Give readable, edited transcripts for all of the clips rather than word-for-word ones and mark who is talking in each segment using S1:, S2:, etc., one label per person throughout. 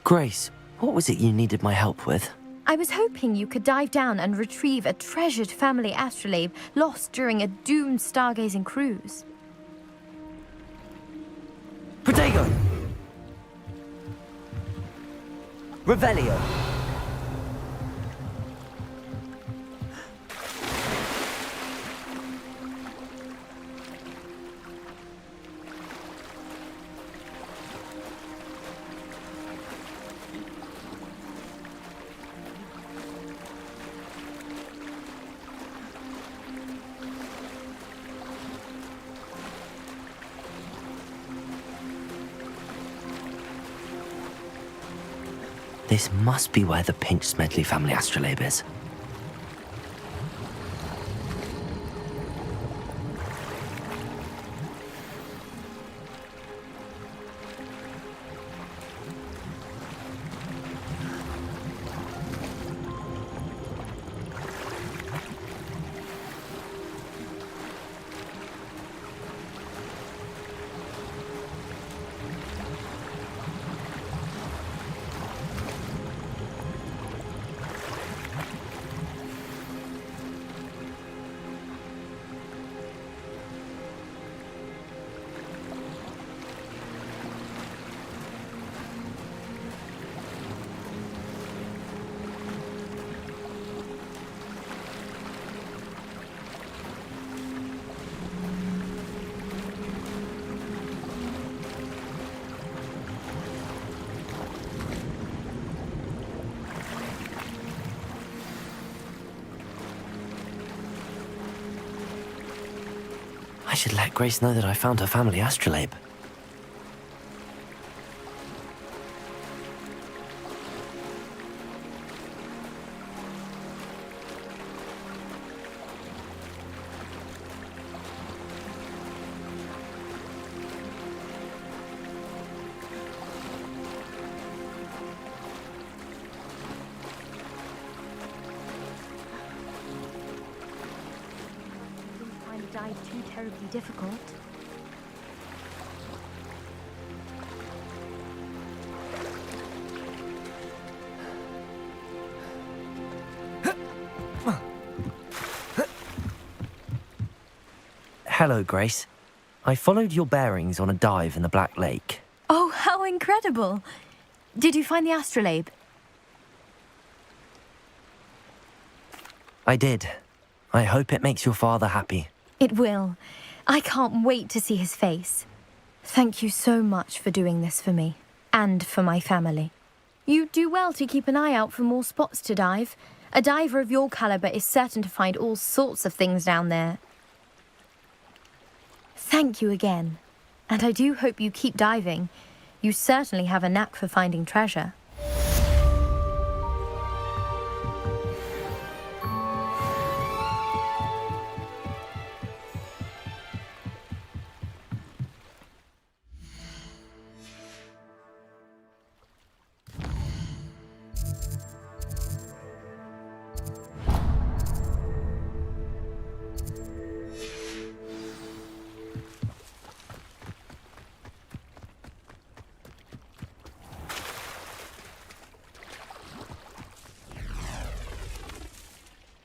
S1: Grace, what was it you needed my help with?
S2: I was hoping you could dive down and retrieve a treasured family astrolabe lost during a doomed stargazing cruise.
S1: Protego! Revelio! This must be where the Pinch Smedley family astrolabe is. I should let Grace know that I found her family astrolabe.
S2: Dive too terribly difficult.
S1: Hello, Grace. I followed your bearings on a dive in the Black Lake.
S2: Oh, how incredible! Did you find the astrolabe?
S1: I did. I hope it makes your father happy.
S2: It will. I can't wait to see his face. Thank you so much for doing this for me, and for my family. You do well to keep an eye out for more spots to dive. A diver of your caliber is certain to find all sorts of things down there. Thank you again, and I do hope you keep diving. You certainly have a knack for finding treasure.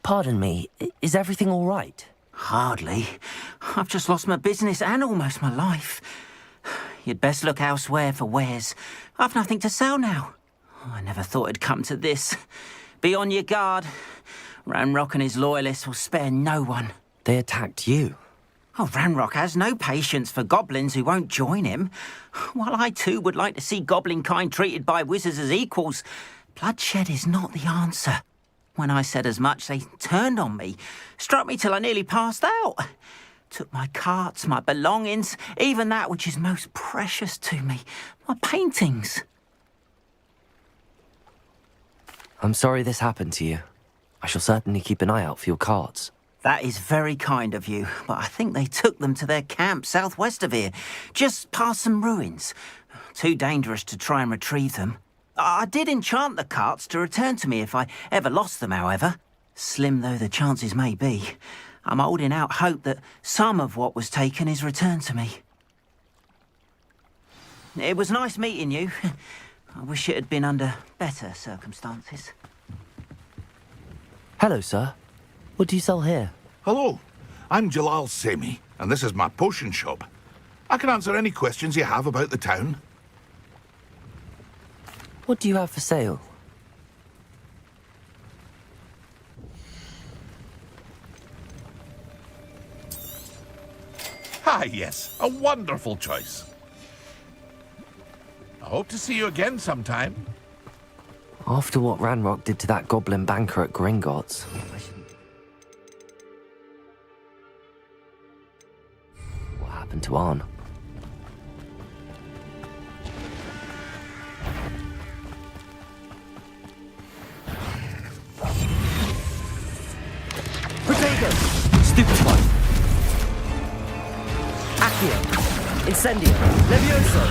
S1: Pardon me, is everything all right?
S3: Hardly. I've just lost my business and almost my life. You'd best look elsewhere for wares. I've nothing to sell now. I never thought it'd come to this. Be on your guard. Ranrock and his loyalists will spare no one.
S1: They attacked you.
S3: Oh, Ranrock has no patience for goblins who won't join him. While I too would like to see goblin kind treated by wizards as equals, bloodshed is not the answer. When I said as much, they turned on me, struck me till I nearly passed out. Took my carts, my belongings, even that which is most precious to me, my paintings.
S1: I'm sorry this happened to you. I shall certainly keep an eye out for your cards.
S3: That is very kind of you, but I think they took them to their camp southwest of here, just past some ruins. Too dangerous to try and retrieve them. I did enchant the carts to return to me if I ever lost them, however. Slim though the chances may be, I'm holding out hope that some of what was taken is returned to me. It was nice meeting you. I wish it had been under better circumstances.
S1: Hello, sir. What do you sell here?
S4: Hello, I'm Jalal Semi, and this is my potion shop. I can answer any questions you have about the town.
S1: What do you have for sale?
S5: Ah, yes, a wonderful choice. I hope to see you again sometime.
S1: After what Ranrock did to that goblin banker at Gringotts, I shouldn't... What happened to Arn? Protego! Stupefy! Accio! Incendio! Levioso!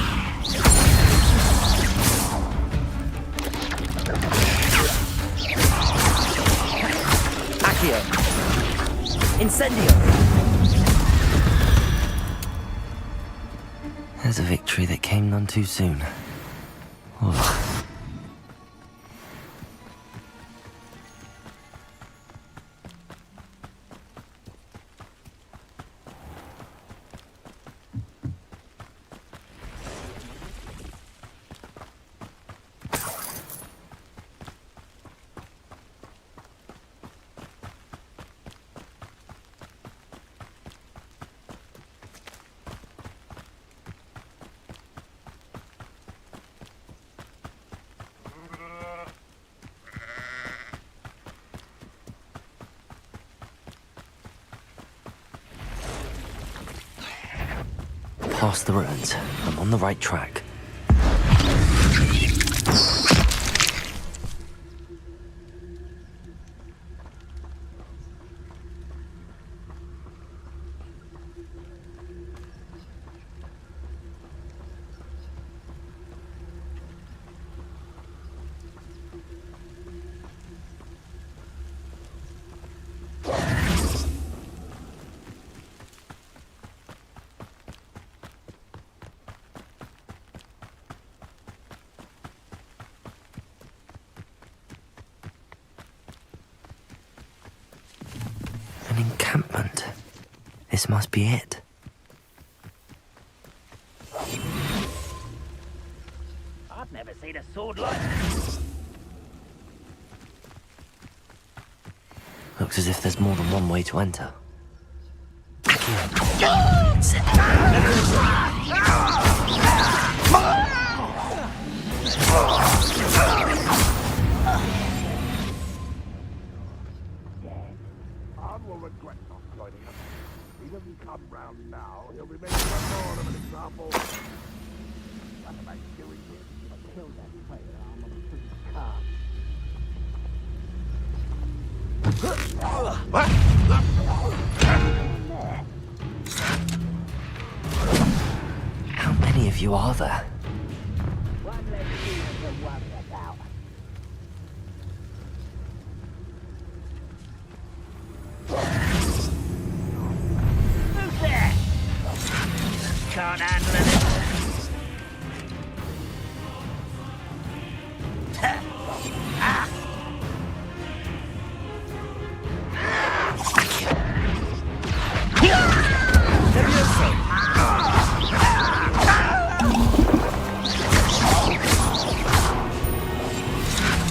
S1: Accio! Incendio! There's a victory that came none too soon. Ugh. Past the ruins. I'm on the right track. An encampment. This must be it.
S3: I've never seen a sword like this.
S1: Looks as if there's more than one way to enter.
S5: Arn will regret not joining us. If he doesn't come round now, he'll be making one more of an example. What am I doing here? I killed that traitor Arn on the freaking car.
S1: How many of you are there?
S3: One less thing to worry about. Who's there? Can't handle it.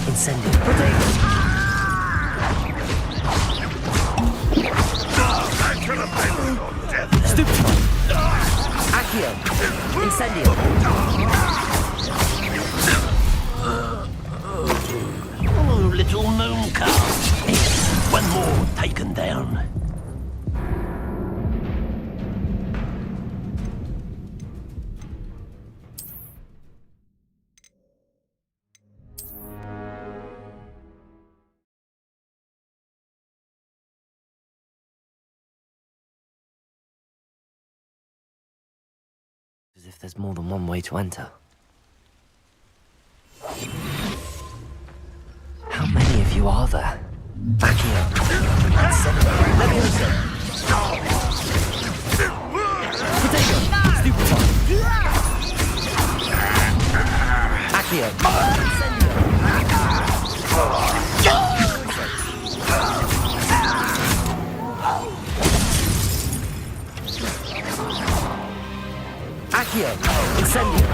S1: Incendio. Stupefy. Accio. Incendio.
S6: Oh, little gnome car. One more taken down.
S1: As if there's more than one way to enter. How many of you are there? Accio. Levioso. Protego. Stupefy. Accio. Accio! Incendio!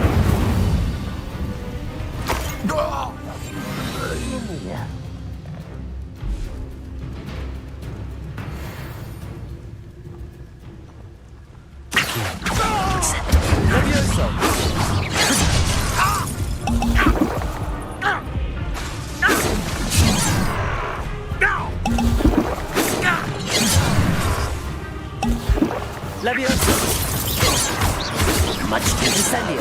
S1: Levioso! Levioso! Much too incendio!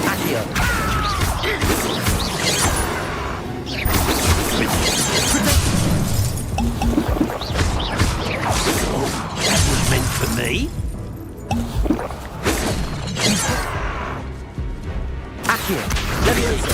S1: Accio!
S6: That was meant for me.
S1: Accio! Levioso!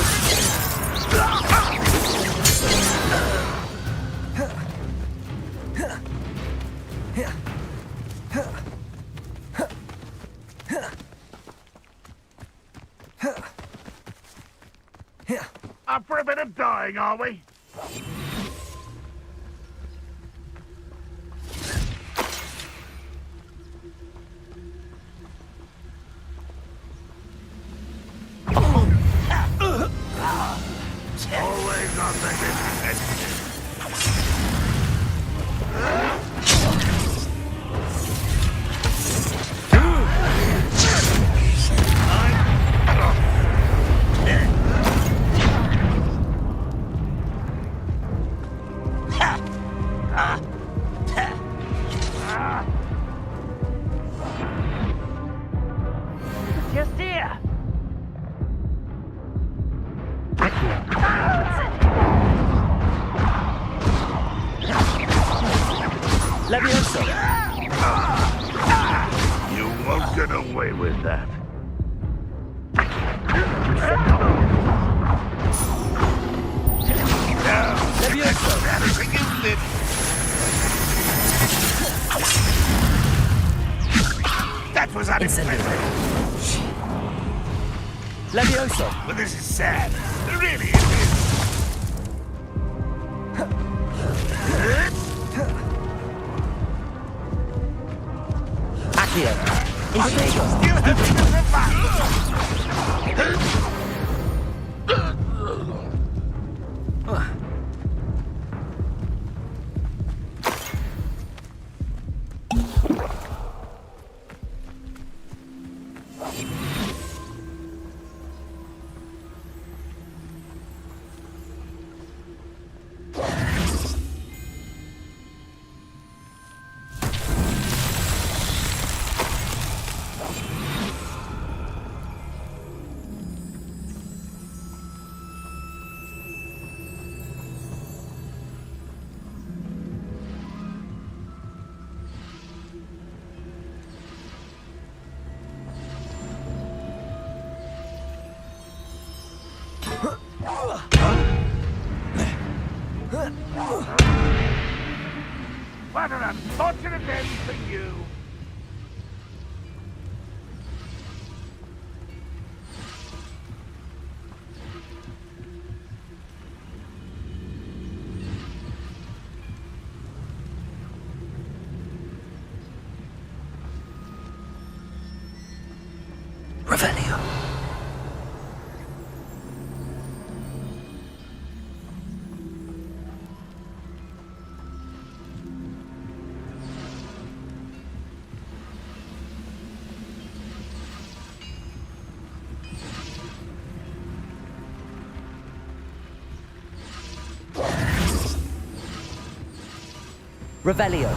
S5: Up for a bit of dying, are we? Always on the defensive.
S6: Just here.
S1: Levioso!
S5: You won't get away with that.
S1: Levioso!
S5: That was unexpected.
S1: Levioso!
S5: But this is sad. Really, it is.
S1: Accio! Incendio!
S5: You have to survive. What an unfortunate end for you.
S1: Revelio! Revelio!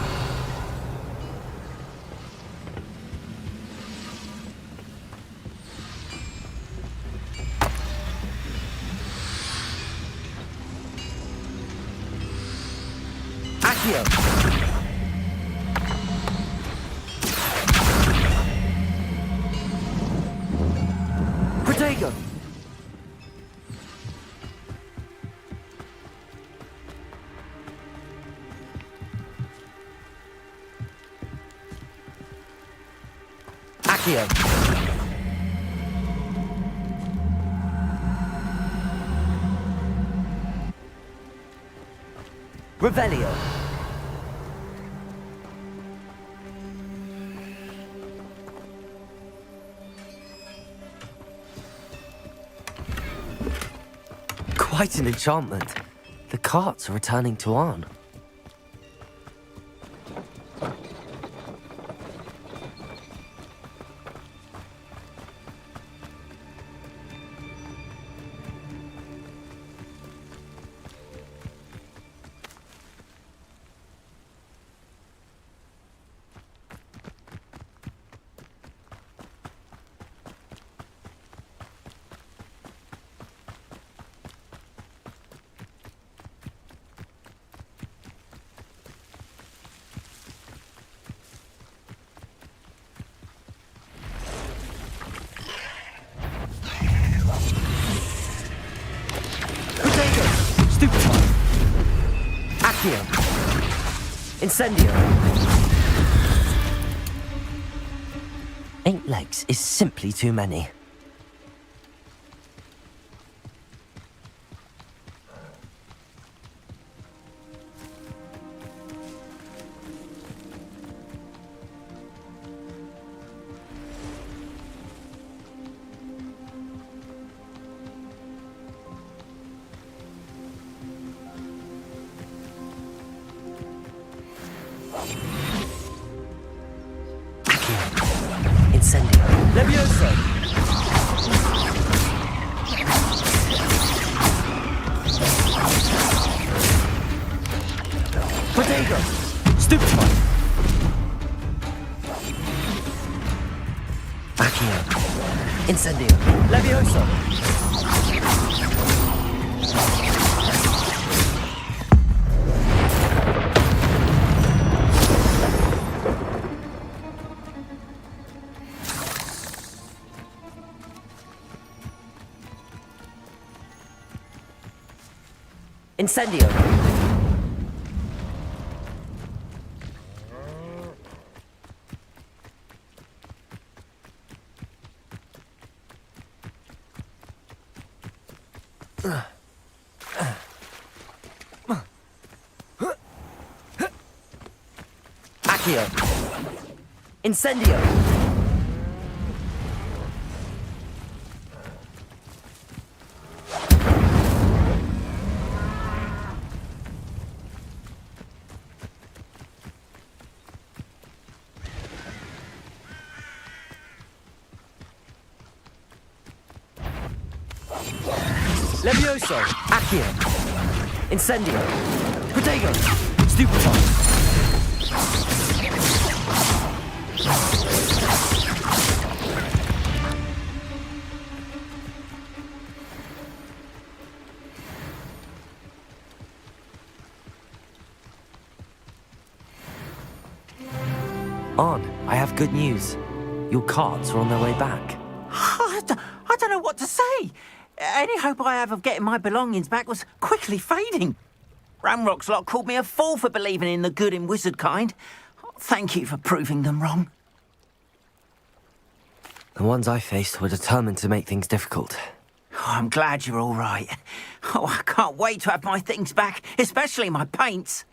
S1: Accio! Protego! Accio! Revelio! Quite an enchantment. The carts are returning to Arn. Stupefy! Accio! Incendio! 8 legs is simply too many. Incendio. Levioso! Protego! Stupefy! Accio! Incendio. Levioso! Incendio! Accio! Incendio! Levioso! Accio! Incendio! Protego! Stupefy! Arn, I have good news. Your carts are on their way back.
S3: I don't know what to say. Any hope I have of getting my belongings back was quickly fading. Ramrock's lot called me a fool for believing in the good in wizard kind. Thank you for proving them wrong.
S1: The ones I faced were determined to make things difficult.
S3: Oh, I'm glad you're all right. Oh, I can't wait to have my things back, especially my paints.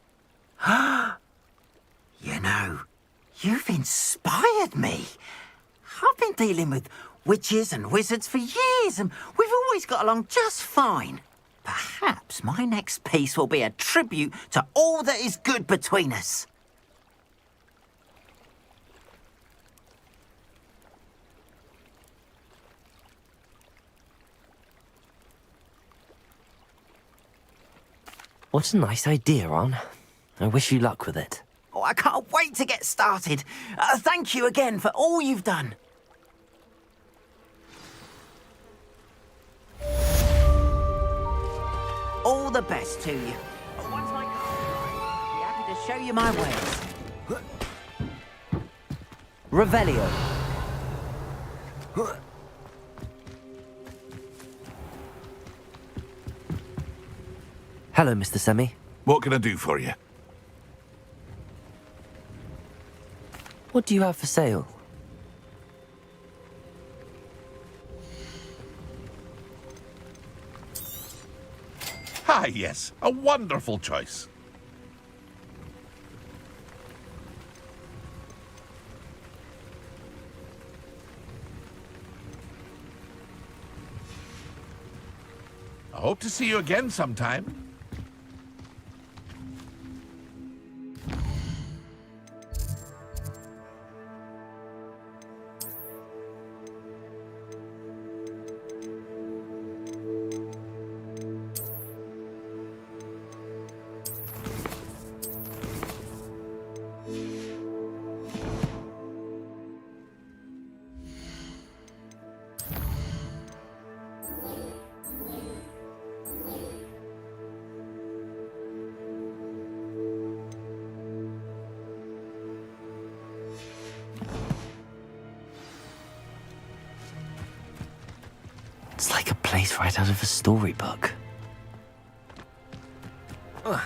S3: You know, you've inspired me. I've been dealing with witches and wizards for years, and we've always got along just fine. Perhaps my next piece will be a tribute to all that is good between us.
S1: What a nice idea, Arn. I wish you luck with it.
S3: Oh, I can't wait to get started. Thank you again for all you've done. All the best to you. Once my car's arrived, I'll be happy to show you my ways.
S1: Revelio. Hello, Mr. Semi.
S4: What can I do for you?
S1: What do you have for sale?
S4: Ah, yes. A wonderful choice. Hope to see you again sometime.
S1: It's like a place right out of a storybook. Ugh.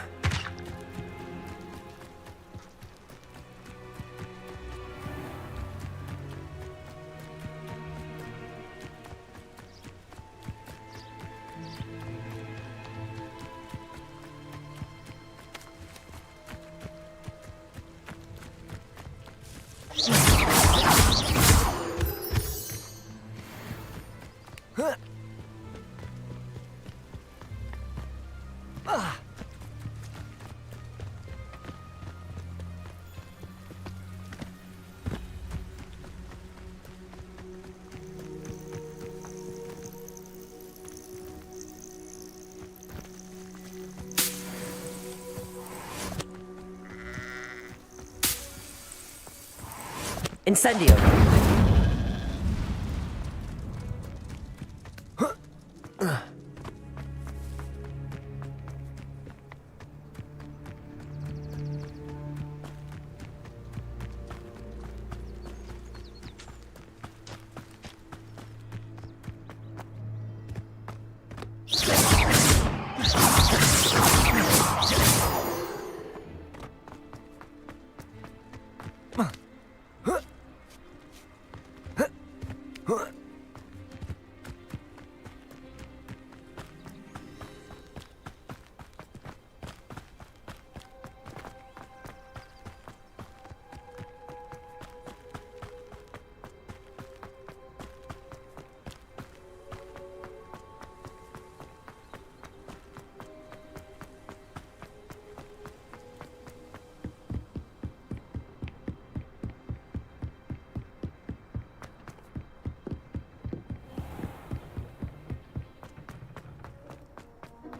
S1: Incendio!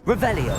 S1: Revelio.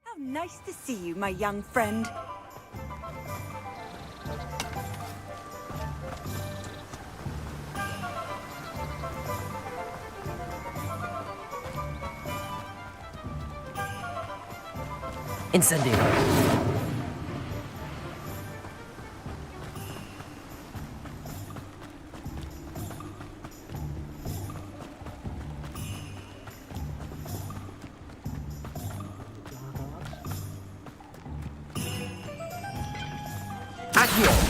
S7: How nice to see you, my young friend.
S1: Incendio. Accio.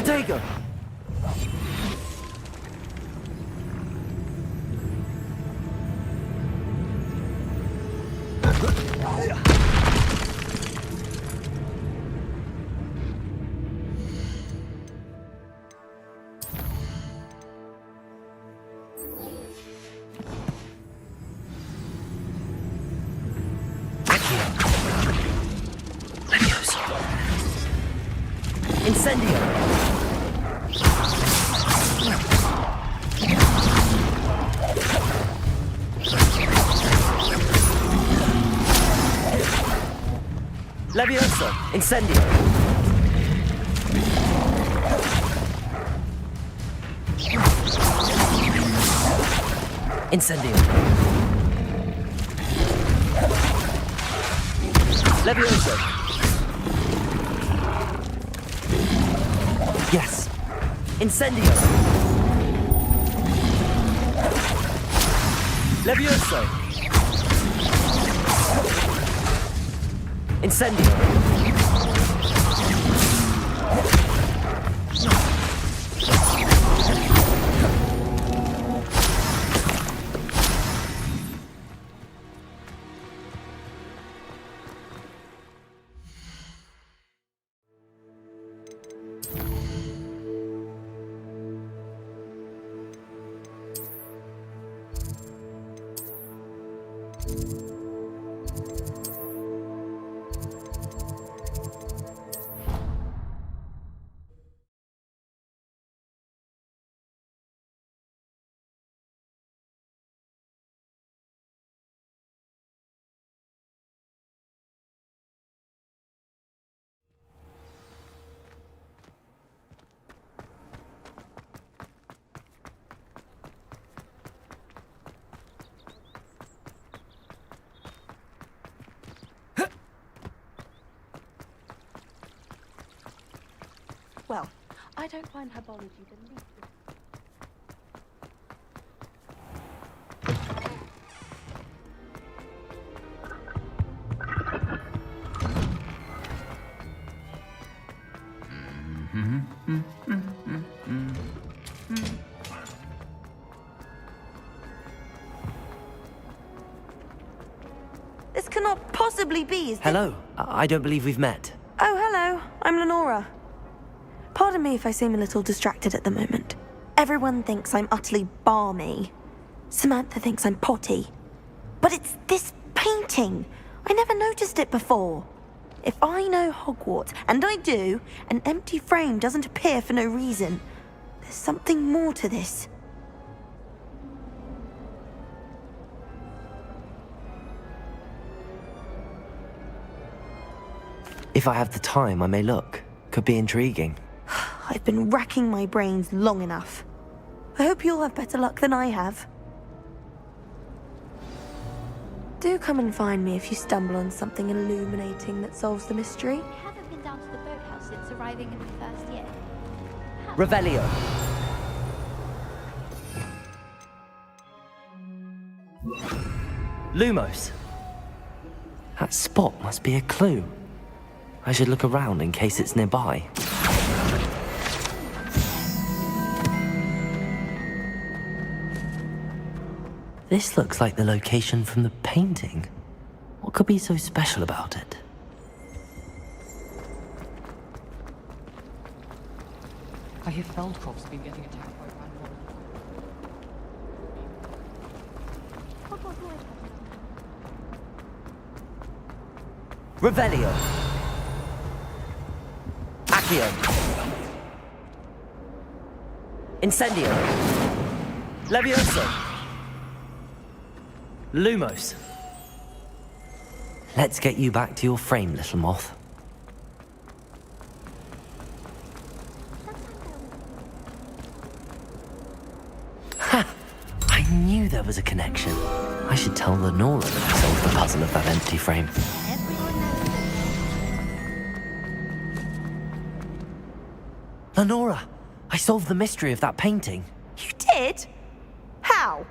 S1: Protego! Incendio! Levioso! Incendio! Incendio! Levioso! Yes! Incendio! Levioso! Incendio!
S8: Well, I don't find herbology the least.
S9: This cannot possibly be, is this?
S1: Hello. I don't believe we've met.
S9: Oh, hello. I'm Lenora. Pardon me if I seem a little distracted at the moment. Everyone thinks I'm utterly balmy. Samantha thinks I'm potty. But it's this painting. I never noticed it before. If I know Hogwarts, and I do, an empty frame doesn't appear for no reason. There's something more to this.
S1: If I have the time, I may look. Could be intriguing.
S9: I've been racking my brains long enough. I hope you'll have better luck than I have. Do come and find me if you stumble on something illuminating that solves the mystery.
S2: I haven't been down to the boathouse since arriving in the first year.
S1: Revelio. Lumos. That spot must be a clue. I should look around in case it's nearby. This looks like the location from the painting. What could be so special about it?
S10: I hear Feldcroft's been getting attacked by
S1: Revelio. Accio. Incendio. Levioso. Lumos. Let's get you back to your frame, little moth. Ha! I knew there was a connection. I should tell Lenora that I solved the puzzle of that empty frame. Lenora, I solved the mystery of that painting.
S9: You did? How?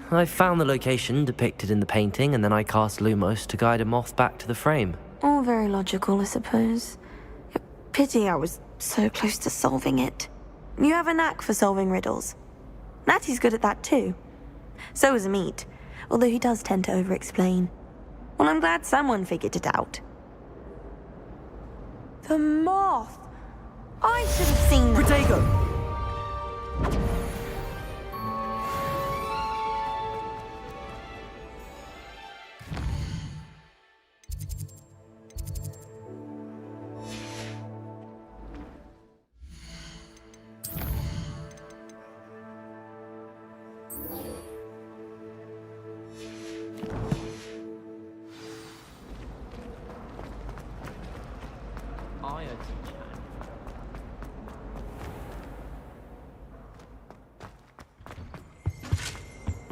S1: I found the location depicted in the painting, and then I cast Lumos to guide a moth back to the frame.
S9: All very logical, I suppose. Pity I was so close to solving it. You have a knack for solving riddles. Natty's good at that too. So is Amit, although he does tend to over-explain. Well, I'm glad someone figured it out. The moth! I should have seen that.
S1: Protego!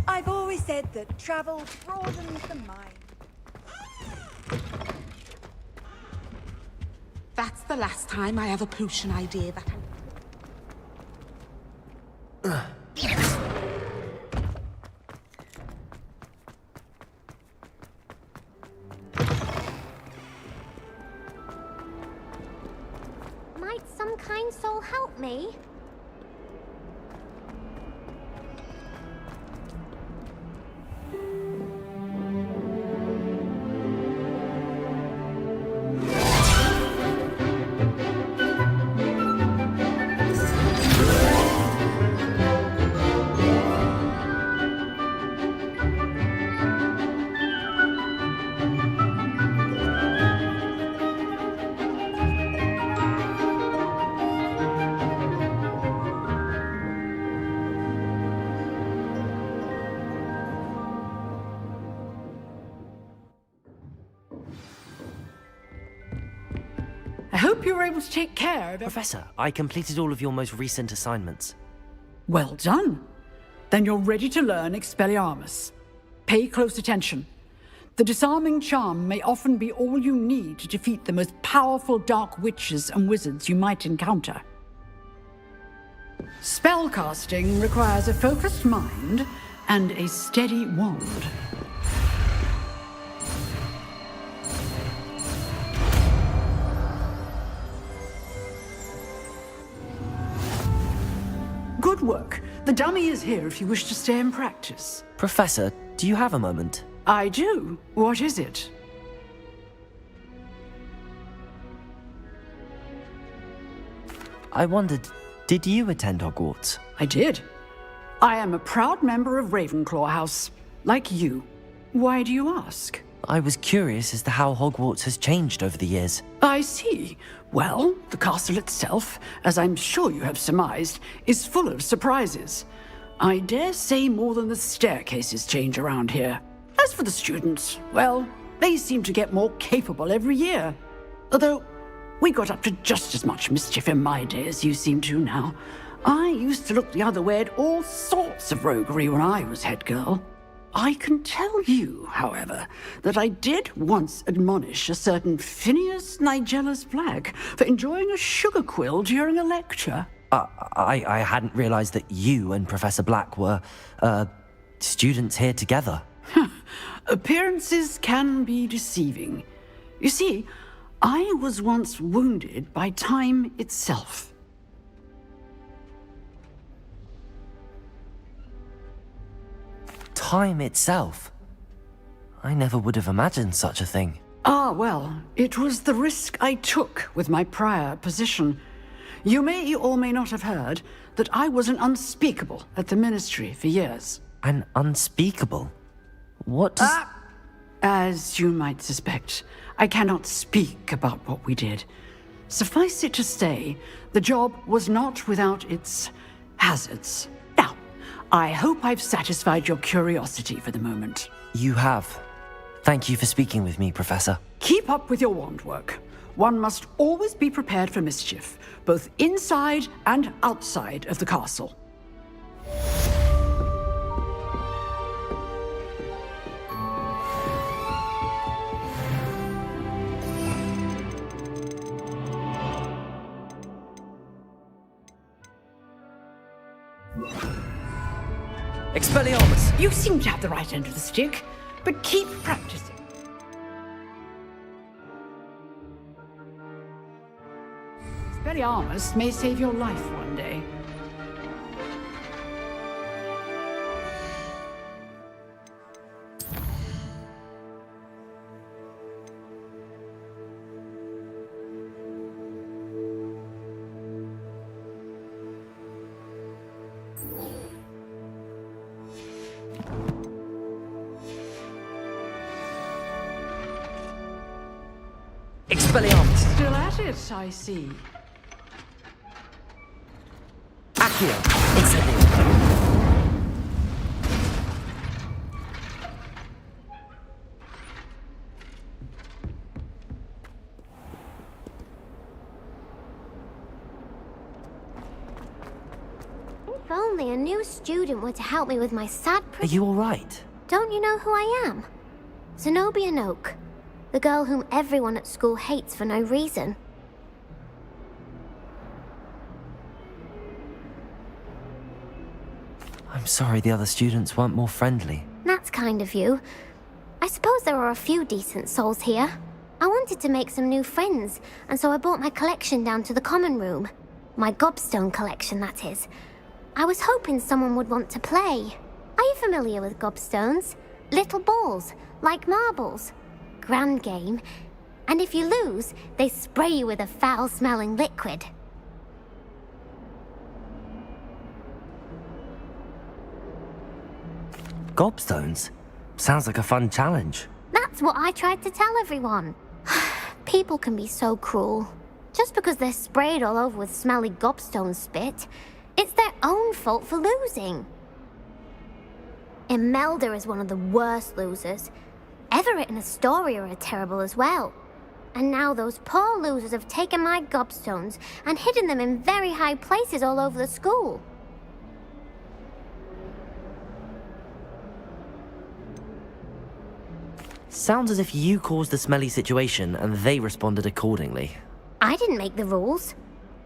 S7: I've always said that travel broadens the mind.
S11: That's the last time I have a potion idea that
S12: Might some kind soul help me?
S13: I hope you were able to take care of it.
S1: Professor, I completed all of your most recent assignments.
S13: Well done. Then you're ready to learn Expelliarmus. Pay close attention. The disarming charm may often be all you need to defeat the most powerful dark witches and wizards you might encounter. Spellcasting requires a focused mind and a steady wand. Good work. The dummy is here if you wish to stay and practice.
S1: Professor, do you have a moment?
S13: I do. What is it?
S1: I wondered, did you attend Hogwarts?
S13: I did. I am a proud member of Ravenclaw House, like you. Why do you ask?
S1: I was curious as to how Hogwarts has changed over the years.
S13: I see. Well, the castle itself, as I'm sure you have surmised, is full of surprises. I dare say more than the staircases change around here. As for the students, well, they seem to get more capable every year. Although, we got up to just as much mischief in my day as you seem to now. I used to look the other way at all sorts of roguery when I was head girl. I can tell you, however, that I did once admonish a certain Phineas Nigellus Black for enjoying a sugar quill during a lecture.
S1: I hadn't realized that you and Professor Black were, students here together.
S13: Appearances can be deceiving. You see, I was once wounded by time itself.
S1: Time itself? I never would have imagined such a thing.
S13: Ah, well, it was the risk I took with my prior position. You may or may not have heard that I was an unspeakable at the Ministry for years.
S1: An unspeakable? What does...
S13: As you might suspect, I cannot speak about what we did. Suffice it to say, the job was not without its hazards. Now, I hope I've satisfied your curiosity for the moment.
S1: You have. Thank you for speaking with me, Professor.
S13: Keep up with your wand work. One must always be prepared for mischief, both inside and outside of the castle.
S1: Expelliarmus!
S13: You seem to have the right end of the stick, but keep practicing. Expelliarmus may save your life one day.
S1: Expelliarmus!
S13: Still at it, I see.
S1: Accio! Incendio!
S12: If only a new student were to help me with my sad
S1: Are you alright?
S12: Don't you know who I am? Zenobia Noak. The girl whom everyone at school hates for no reason.
S1: I'm sorry the other students weren't more friendly.
S12: That's kind of you. I suppose there are a few decent souls here. I wanted to make some new friends, and so I brought my collection down to the common room. My gobstone collection, that is. I was hoping someone would want to play. Are you familiar with gobstones? Little balls, like marbles. Grand game. And if you lose, they spray you with a foul-smelling liquid.
S1: Gobstones? Sounds like a fun challenge.
S12: That's what I tried to tell everyone. People can be so cruel. Just because they're sprayed all over with smelly gobstone spit, it's their own fault for losing. Imelda is one of the worst losers. Everett and Astoria are terrible as well. And now those poor losers have taken my gobstones and hidden them in very high places all over the school.
S1: Sounds as if you caused the smelly situation and they responded accordingly.
S12: I didn't make the rules.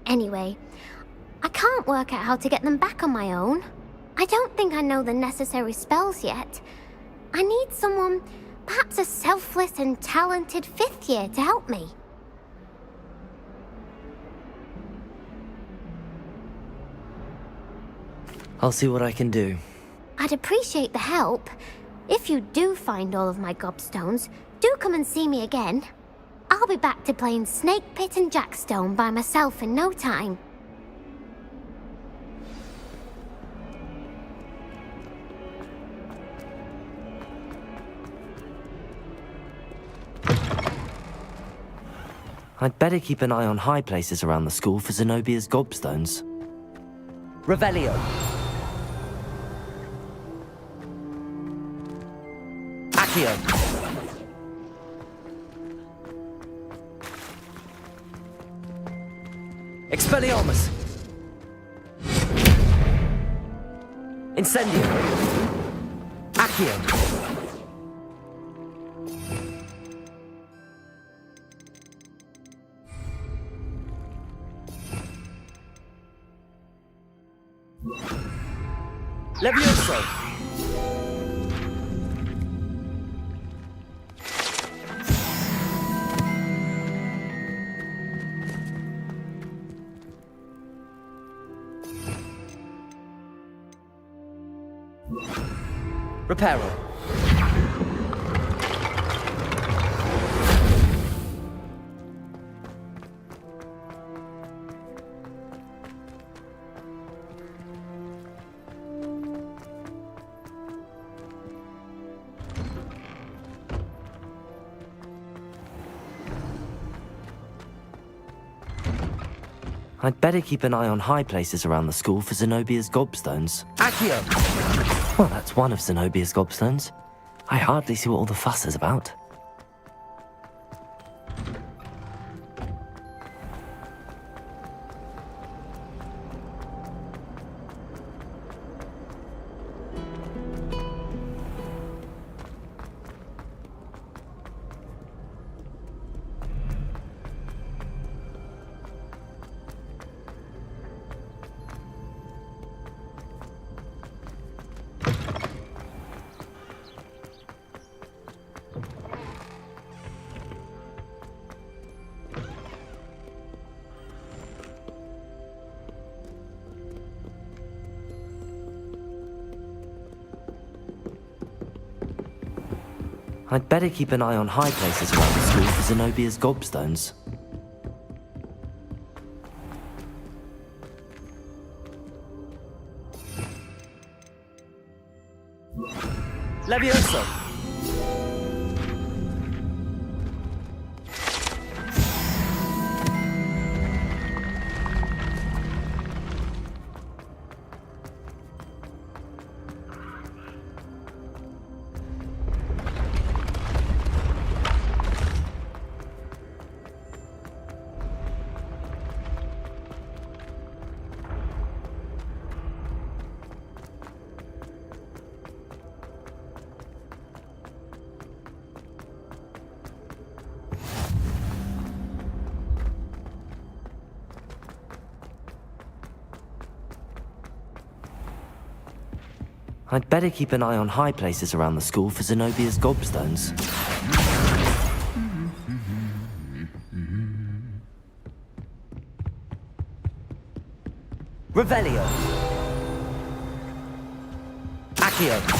S12: Anyway, I can't work out how to get them back on my own. I don't think I know the necessary spells yet. I need someone, perhaps a selfless and talented 5th year to help me.
S1: I'll see what I can do.
S12: I'd appreciate the help. If you do find all of my gobstones, do come and see me again. I'll be back to playing Snake Pit and Jackstone by myself in no time.
S1: I'd better keep an eye on high places around the school for Zenobia's gobstones. Revelio! Accio! Expelliarmus! Incendio! Accio! Levioso! Reparo. I'd better keep an eye on high places around the school for Zenobia's gobstones. Accio! Well, that's one of Zenobia's gobstones. I hardly see what all the fuss is about. I'd better keep an eye on high places around the school for Zenobia's gobstones. Levioso! I'd better keep an eye on high places around the school for Zenobia's gobstones. Revelio! Accio!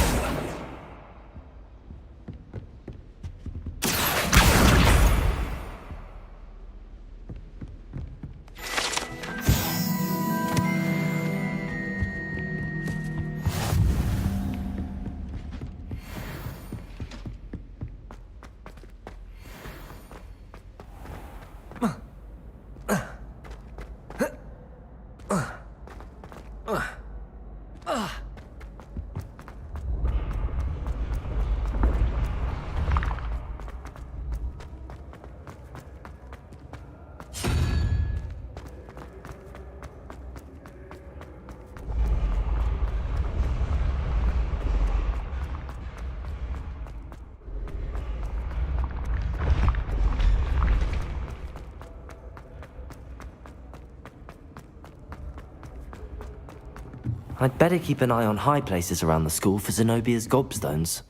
S1: I'd better keep an eye on high places around the school for Zenobia's gobstones.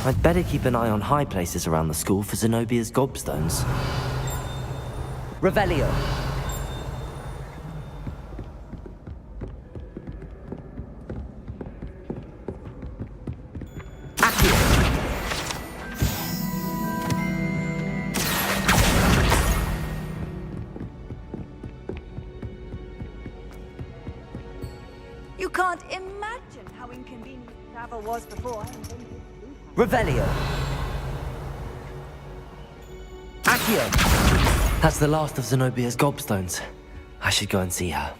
S1: I'd better keep an eye on high places around the school for Zenobia's gobstones. Revelio!
S7: You can't imagine how inconvenient travel was before I invented
S1: Revelio! Accio! That's the last of Zenobia's gobstones. I should go and see her.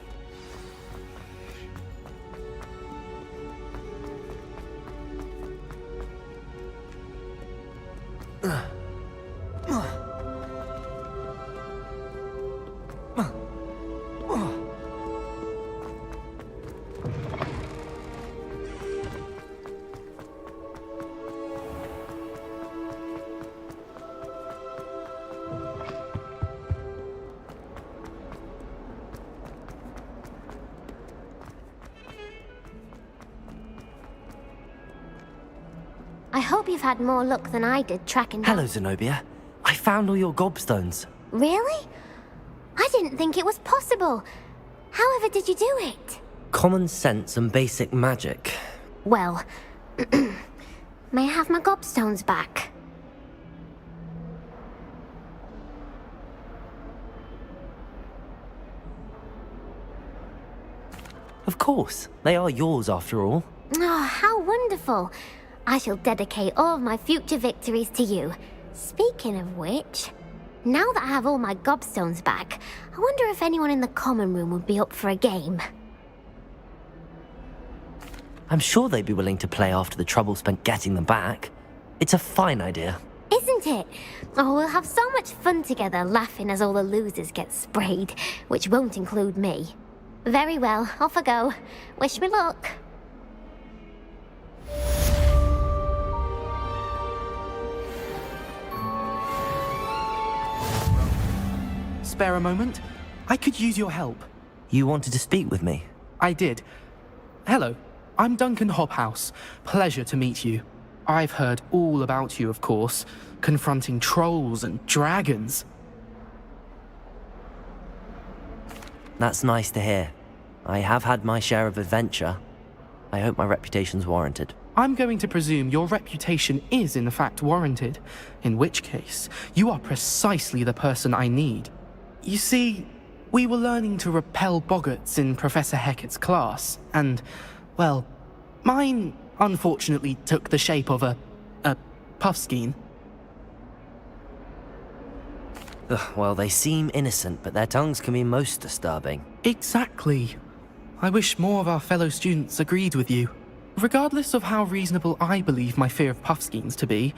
S12: I hope you've had more luck than I did tracking down...
S1: Hello, Zenobia. I found all your gobstones.
S12: Really? I didn't think it was possible. However did you do it?
S1: Common sense and basic magic.
S12: Well, may I have my gobstones back?
S1: Of course. They are yours after all.
S12: Oh, how wonderful. I shall dedicate all of my future victories to you. Speaking of which, now that I have all my gobstones back, I wonder if anyone in the common room would be up for a game.
S1: I'm sure they'd be willing to play after the trouble spent getting them back. It's a fine idea.
S12: Isn't it? Oh, we'll have so much fun together, laughing as all the losers get sprayed, which won't include me. Very well, off I go. Wish me luck.
S14: Spare a moment? I could use your help.
S1: You wanted to speak with me?
S14: I did. Hello, I'm Duncan Hobhouse. Pleasure to meet you. I've heard all about you, of course, confronting trolls and dragons.
S1: That's nice to hear. I have had my share of adventure. I hope my reputation's warranted.
S14: I'm going to presume your reputation is in fact warranted, in which case, you are precisely the person I need. You see, we were learning to repel boggarts in Professor Hecat's class, and, well, mine unfortunately took the shape of a puffskein.
S1: Well, they seem innocent, but their tongues can be most disturbing.
S14: Exactly. I wish more of our fellow students agreed with you. Regardless of how reasonable I believe my fear of puffskeins to be,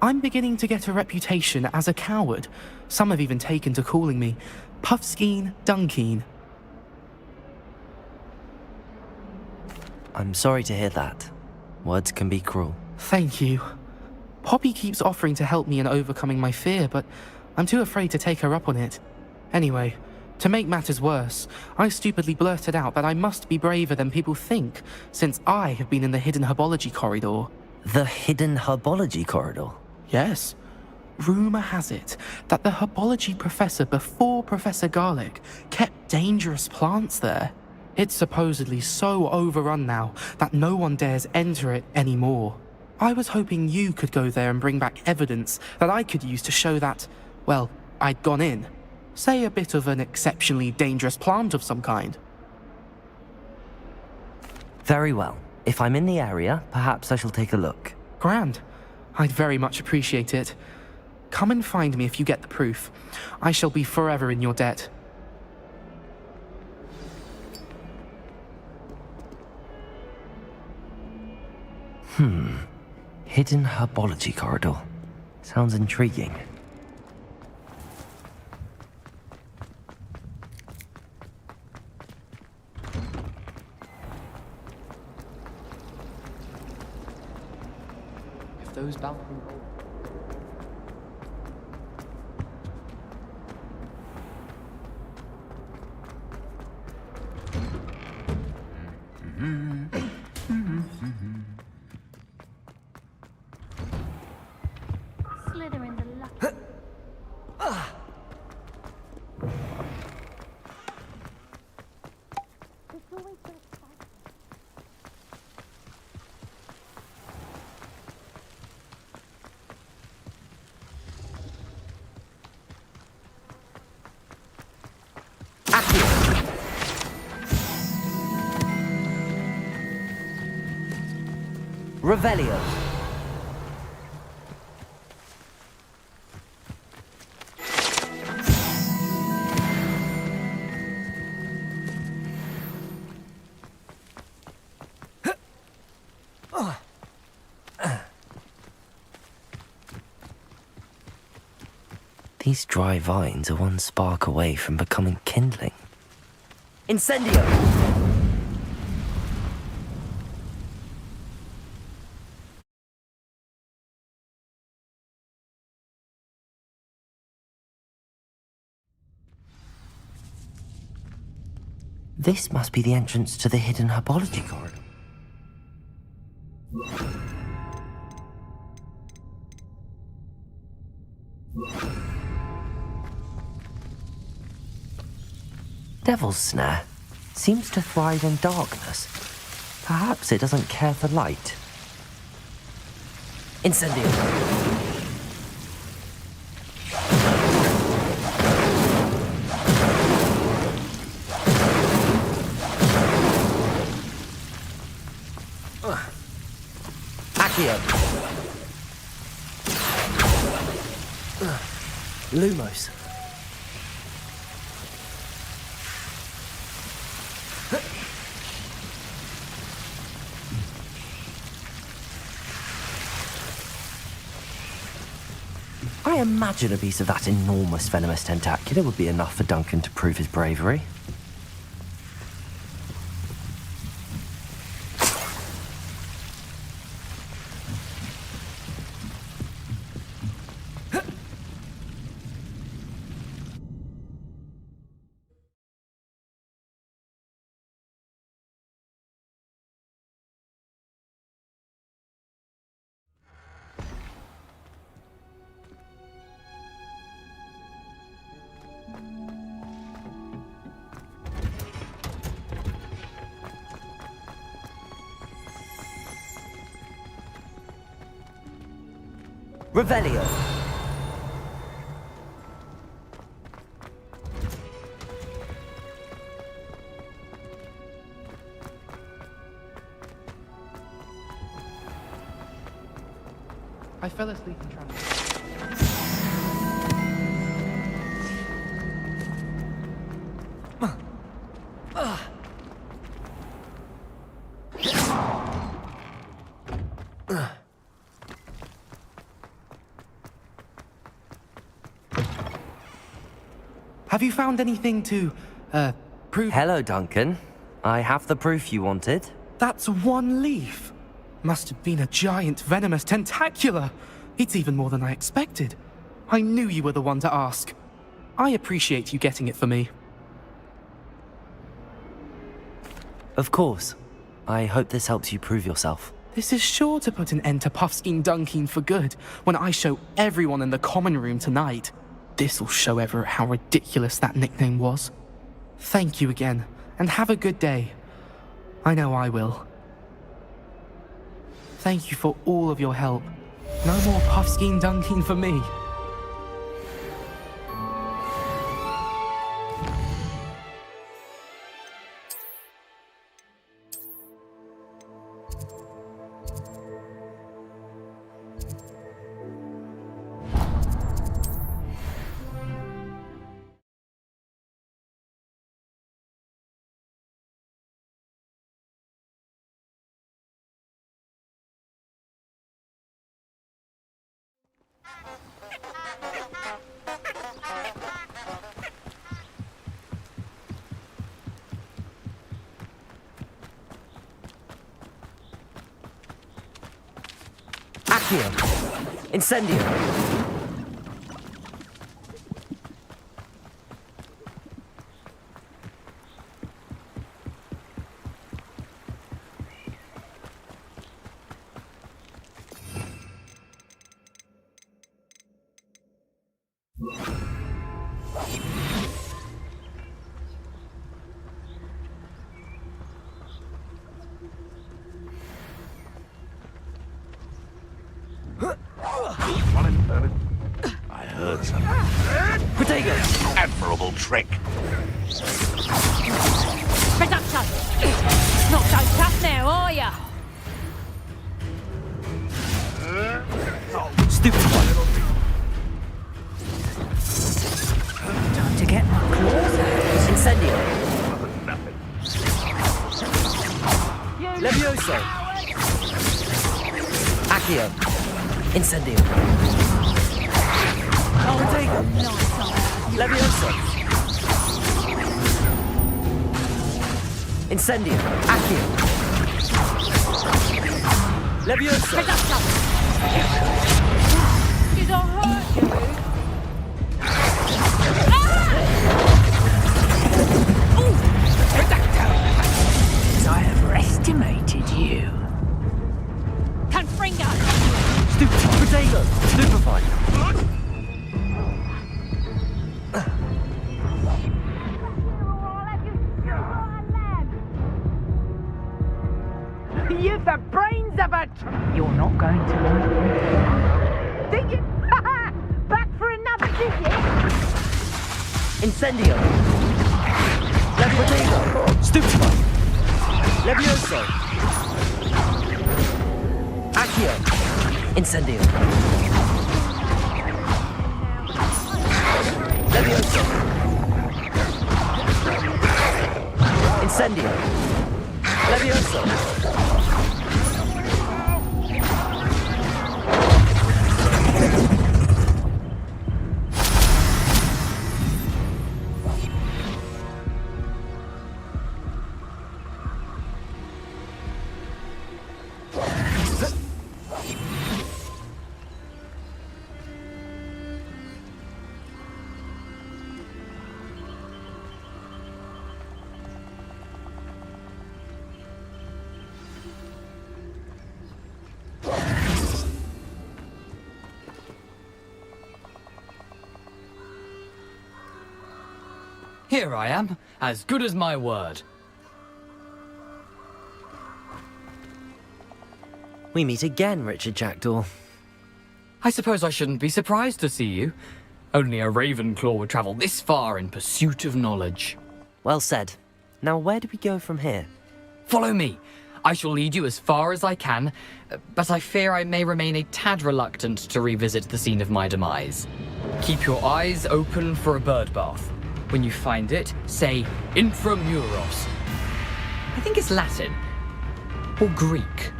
S14: I'm beginning to get a reputation as a coward. Some have even taken to calling me Puffskeen Dunkeen.
S1: I'm sorry to hear that. Words can be cruel.
S14: Thank you. Poppy keeps offering to help me in overcoming my fear, but I'm too afraid to take her up on it. Anyway, to make matters worse, I stupidly blurted out that I must be braver than people think, since I have been in the hidden herbology corridor.
S1: The hidden herbology corridor?
S14: Yes. Rumour has it that the herbology professor before Professor Garlic kept dangerous plants there. It's supposedly so overrun now that no one dares enter it anymore. I was hoping you could go there and bring back evidence that I could use to show that, well, I'd gone in. Say a bit of an exceptionally dangerous plant of some kind.
S1: Very well. If I'm in the area, perhaps I shall take a look.
S14: Grand. I'd very much appreciate it. Come and find me if you get the proof. I shall be forever in your debt.
S1: Hidden herbology corridor. Sounds intriguing.
S10: If those balcony
S12: Slither in the luck. It's always so exciting.
S1: Revelio. These dry vines are one spark away from becoming kindling. Incendio! This must be the entrance to the hidden herbology corridor. Devil's Snare seems to thrive in darkness. Perhaps it doesn't care for light. Incendio! Accio! Lumos. I imagine a piece of that enormous venomous tentacular would be enough for Duncan to prove his bravery. Revelio.
S14: I fell asleep in traffic. Have you found anything to, prove?
S1: Hello, Duncan. I have the proof you wanted.
S14: That's one leaf. Must have been a giant venomous tentacula. It's even more than I expected. I knew you were the one to ask. I appreciate you getting it for me.
S1: Of course. I hope this helps you prove yourself.
S14: This is sure to put an end to Puffskein Dunkeen for good when I show everyone in the common room tonight. This'll show Everett how ridiculous that nickname was. Thank you again, and have a good day. I know I will. Thank you for all of your help. No more Puffskein Dunkeen for me.
S1: Accio! Incendio!
S6: I heard something.
S1: Protego!
S6: Admirable trick.
S15: Production! Not so tough now, are ya?
S1: Stupid one!
S15: Time to get my claws out.
S1: Incendio!
S6: Nothing.
S1: Levioso! Accio! Incendio! Protego! Levioso! Incendio! Accio! Levioso!
S15: Did I hurt you? I overestimated you. Confringo!
S1: Protego! Stupefied!
S15: You've the brains of a... You're not going to like me. Think you... Back for another visit?
S1: Incendio! Protego! Stupefied! Levioso! Accio! Incendio! Levioso! Incendio! Levioso!
S10: Here I am, as good as my word.
S1: We meet again, Richard Jackdaw.
S10: I suppose I shouldn't be surprised to see you. Only a Ravenclaw would travel this far in pursuit of knowledge.
S1: Well said. Now where do we go from here?
S10: Follow me. I shall lead you as far as I can, but I fear I may remain a tad reluctant to revisit the scene of my demise. Keep your eyes open for a bird bath. When you find it, say Intramuros. I think it's Latin. Or Greek.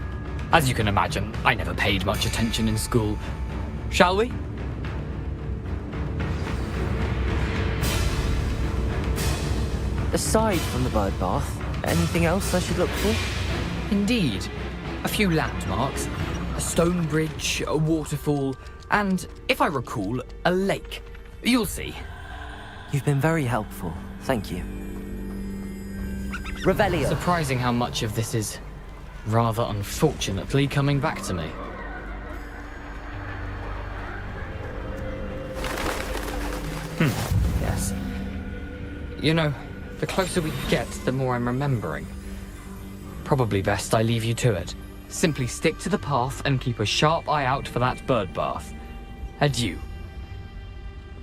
S10: As you can imagine, I never paid much attention in school. Shall we?
S1: Aside from the bird bath, anything else I should look for?
S10: Indeed. A few landmarks, a stone bridge, a waterfall, and, if I recall, a lake. You'll see.
S1: You've been very helpful. Thank you. Revelio.
S10: Surprising how much of this is, rather unfortunately, coming back to me. Yes. You know, the closer we get, the more I'm remembering. Probably best I leave you to it. Simply stick to the path and keep a sharp eye out for that bird bath. Adieu.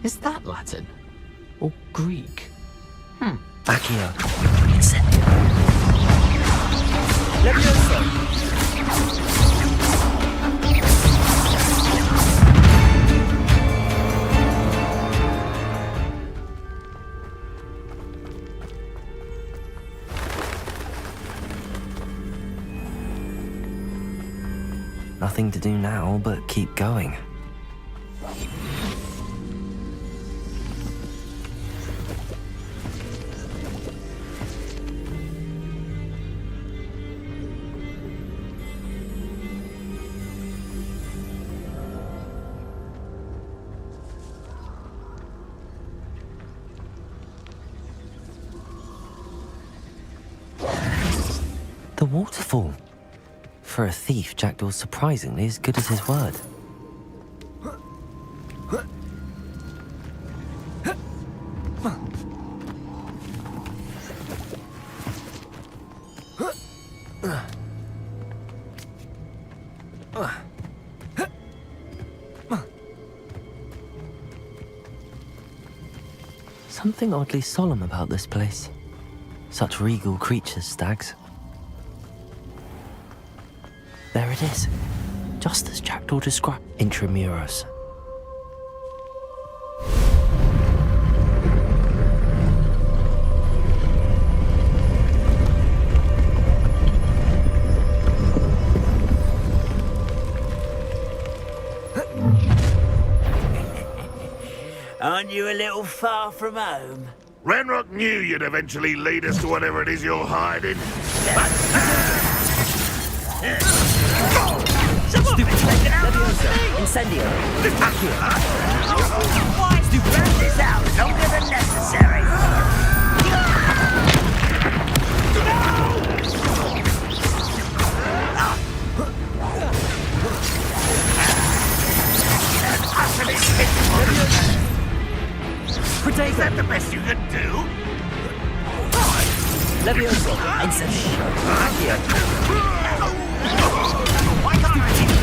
S10: Is that Latin? Or Greek?
S1: Accio. Incendio. Levioso. Nothing to do now but keep going. The waterfall. For a thief, Jackdaw's surprisingly as good as his word. Something oddly solemn about this place. Such regal creatures, stags. There it is, just as Jackdaw described. Intramuros.
S16: Aren't you a little far from home?
S5: Ranrock knew you'd eventually lead us to whatever it is you're hiding.
S16: Stupid! Leviosa! Incendio! Accio! Why drag this out longer than necessary?
S5: Is that the best you can do?
S16: Leviosa! Incendio! Accio!
S5: Why can't I keep it?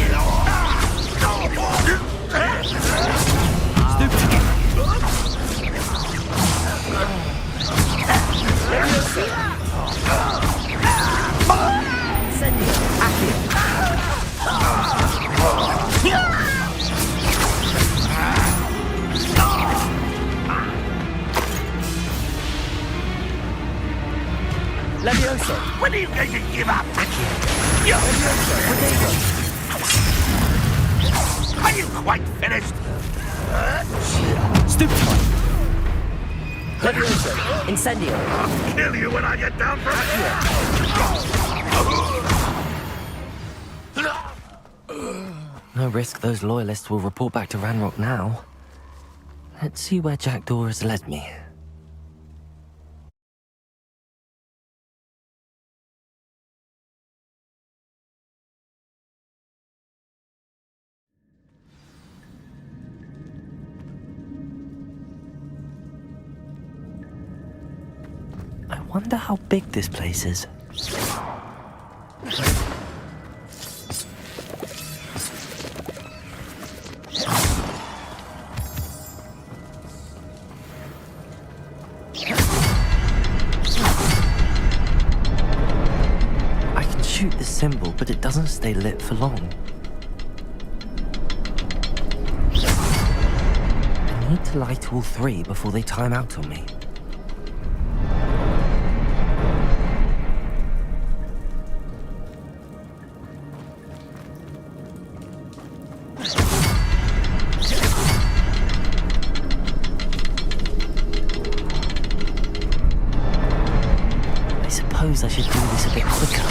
S16: Leviosa!
S5: When are you going to give up? Are you quite finished?
S16: Stupid! Leviosa! Incendio!
S5: I'll kill you when I get down from here!
S1: No risk those loyalists will report back to Ranrock now. Let's see where Jackdaw has led me. wonder how big this place is. I can shoot the symbol, but it doesn't stay lit for long. I need to light all three before they time out on me. I suppose I should do this a bit quicker.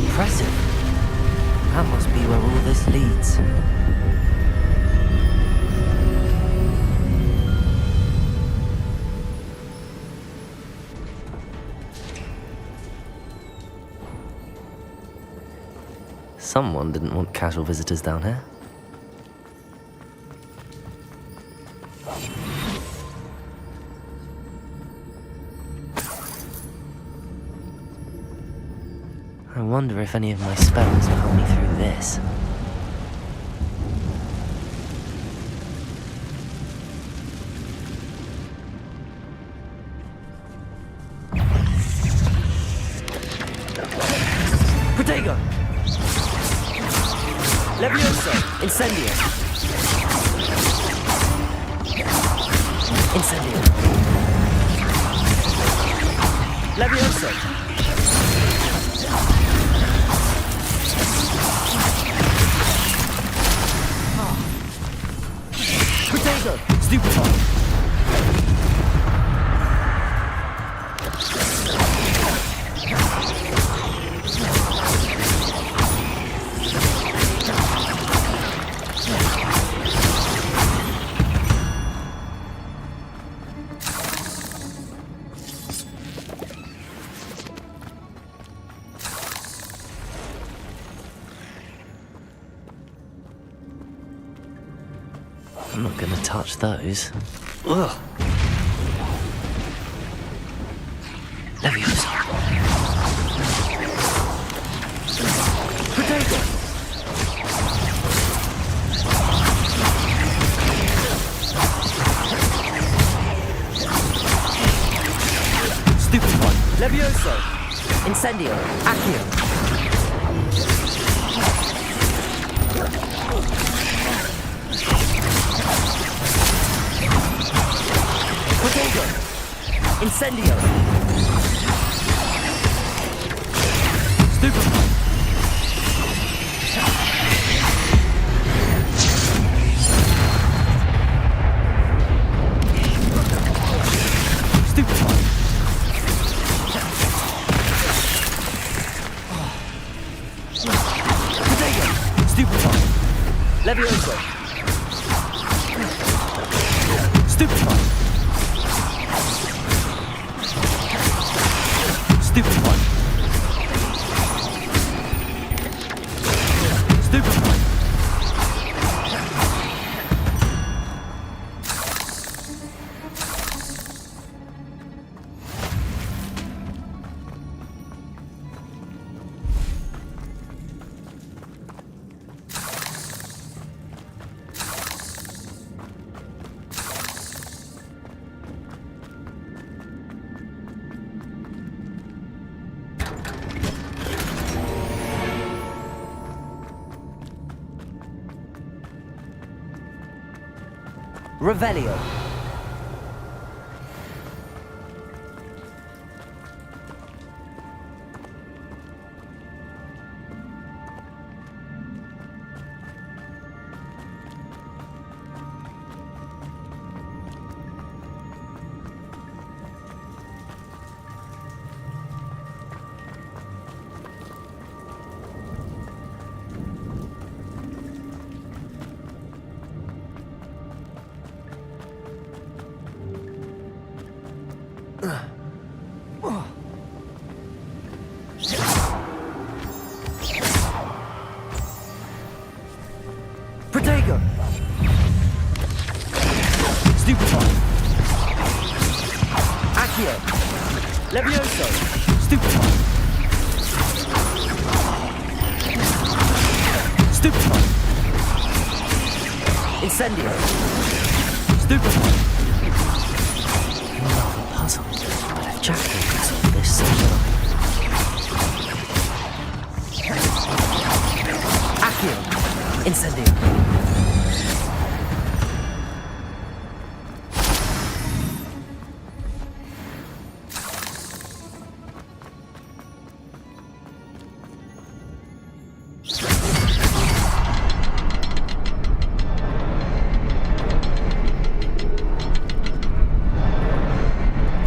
S1: Impressive. That must be where all this leads. Someone didn't want casual visitors down here. I wonder if any of my spells will help me through this. Protego! Levioso! Incendio! Incendio! Levioso! Protego! Stupefy! I'm not gonna touch those. Ugh. Leviosa. Potato. Stupid one. Levioso. Incendio. Accio. Potato! Incendio! Stupid! Stupid! Potato! Stupid! Levioso! Stupid! Stupid one. Stupid one. Revelio. Protego! Stupefy! Accio! Levioso! Stupefy! Stupefy! Incendio! Stupefy! Another puzzle. But if Jack can solve this, so will I. Accio! Incendio!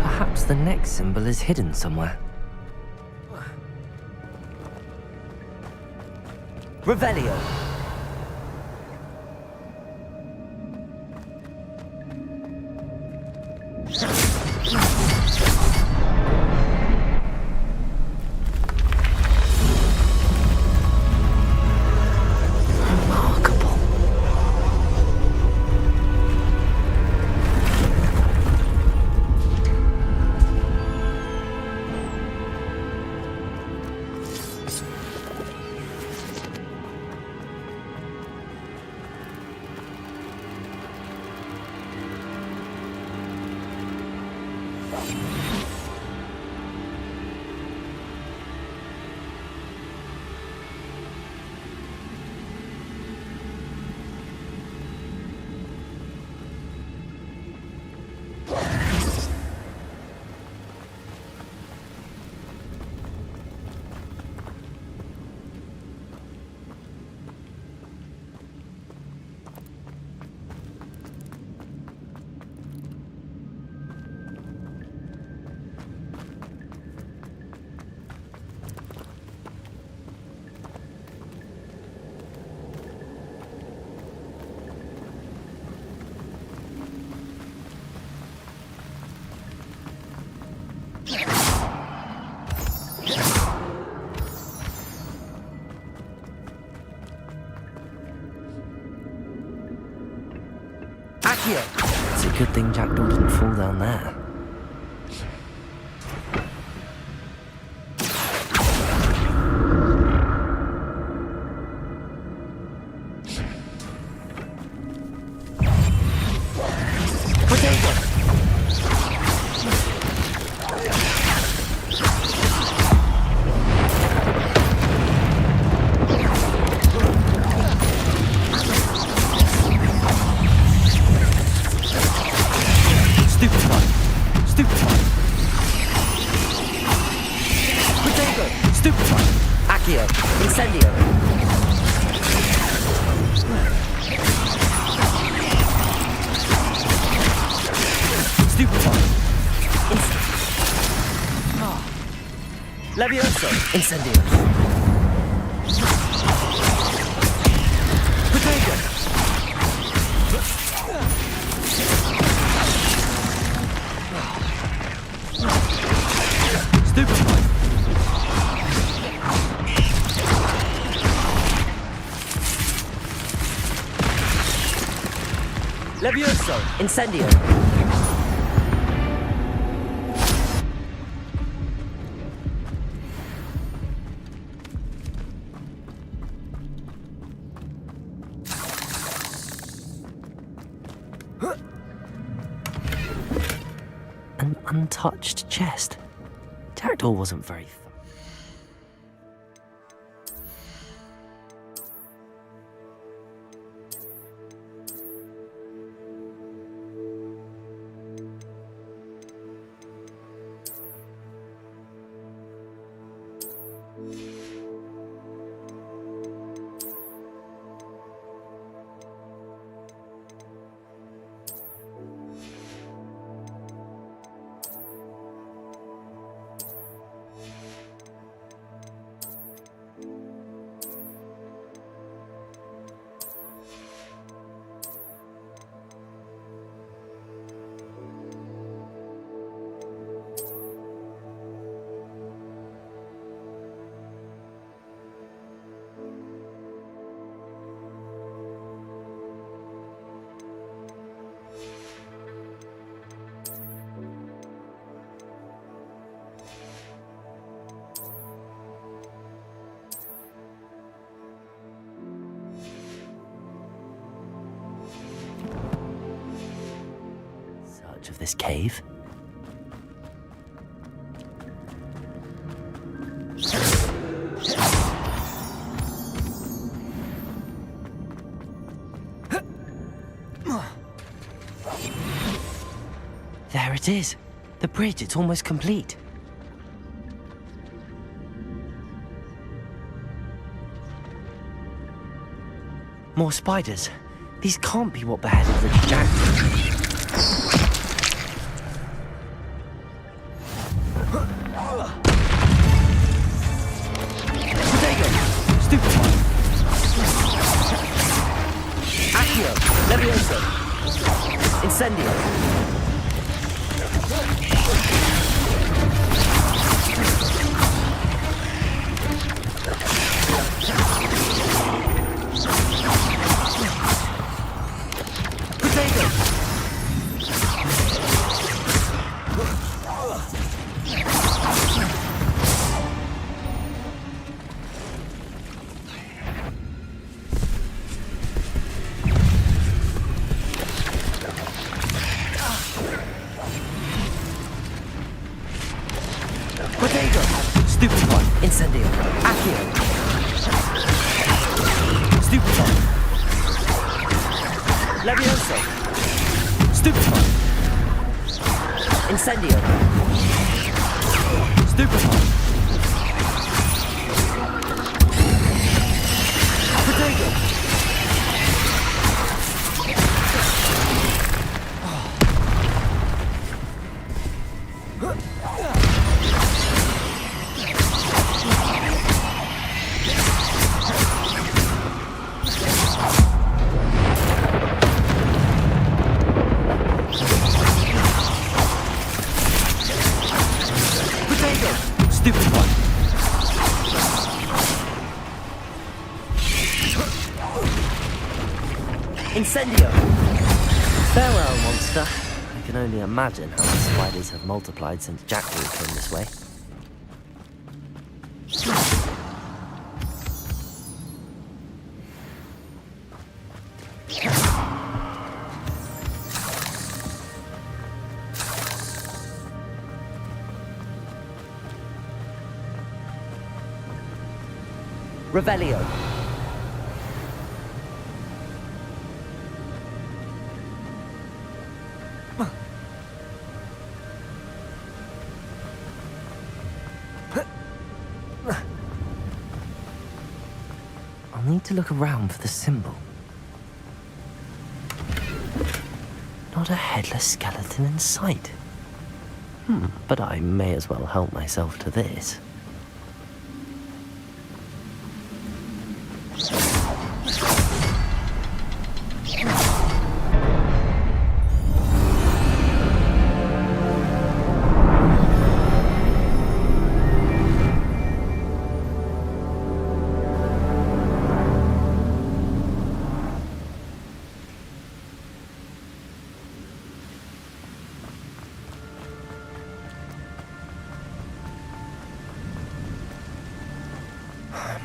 S1: Perhaps the next symbol is hidden somewhere. Revelio! It's a good thing Jackdaw didn't fall down there. Levioso! Incendio! Protego! Stupefy! Levioso! Incendio! An untouched chest. Jackdaw wasn't very... of this cave. There it is. The bridge, it's almost complete. More spiders. These can't be what beheaded Richard Jackson. Potato! Stupid one! Accio! Levioso! Incendio! Stupid one. Incendio. Accio. Stupid one. Levioso. Stupid one. Incendio. Stupid one. Potato. Stupid one. Incendio. Farewell, monster. I can only imagine how the spiders have multiplied since Jackdaw came this way. Revelio. I'll need to look around for the symbol. Not a headless skeleton in sight. But I may as well help myself to this.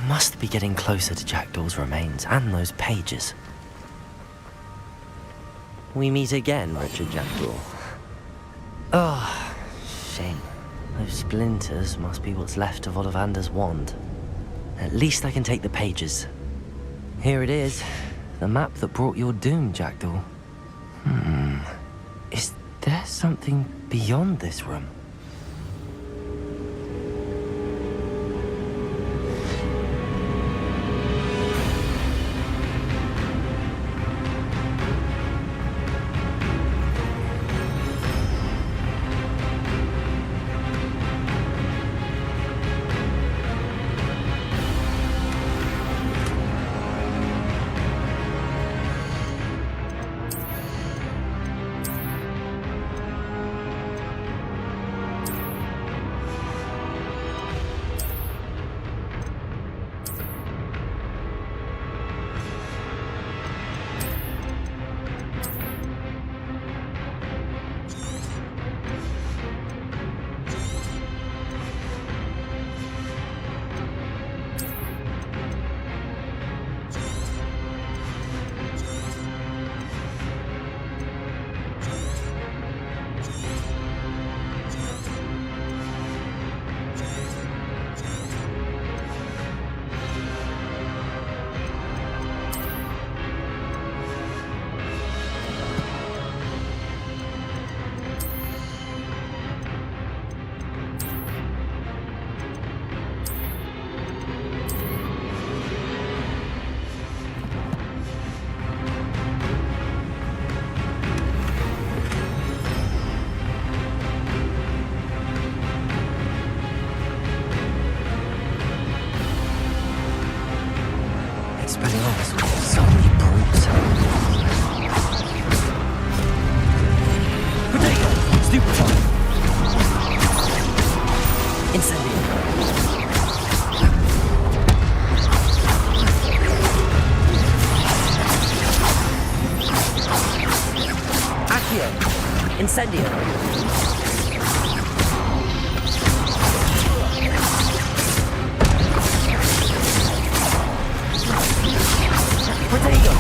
S1: Must be getting closer to Jackdaw's remains and those pages. We meet again, Richard Jackdaw. Oh, shame. Those splinters must be what's left of Ollivander's wand. At least I can take the pages. Here it is. The map that brought your doom, Jackdaw. Is there something beyond this room? Expelliarmus, so many brutes. Potato! Stupefy! Incendio! Accio! Incendio! Potato!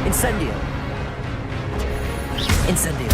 S1: Incendio! Incendio!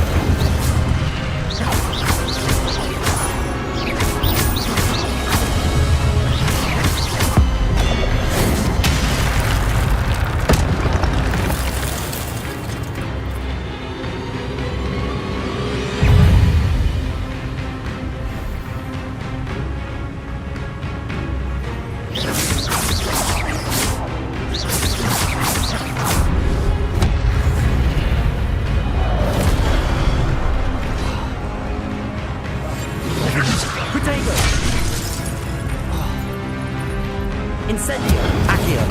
S1: Incendio! Accio!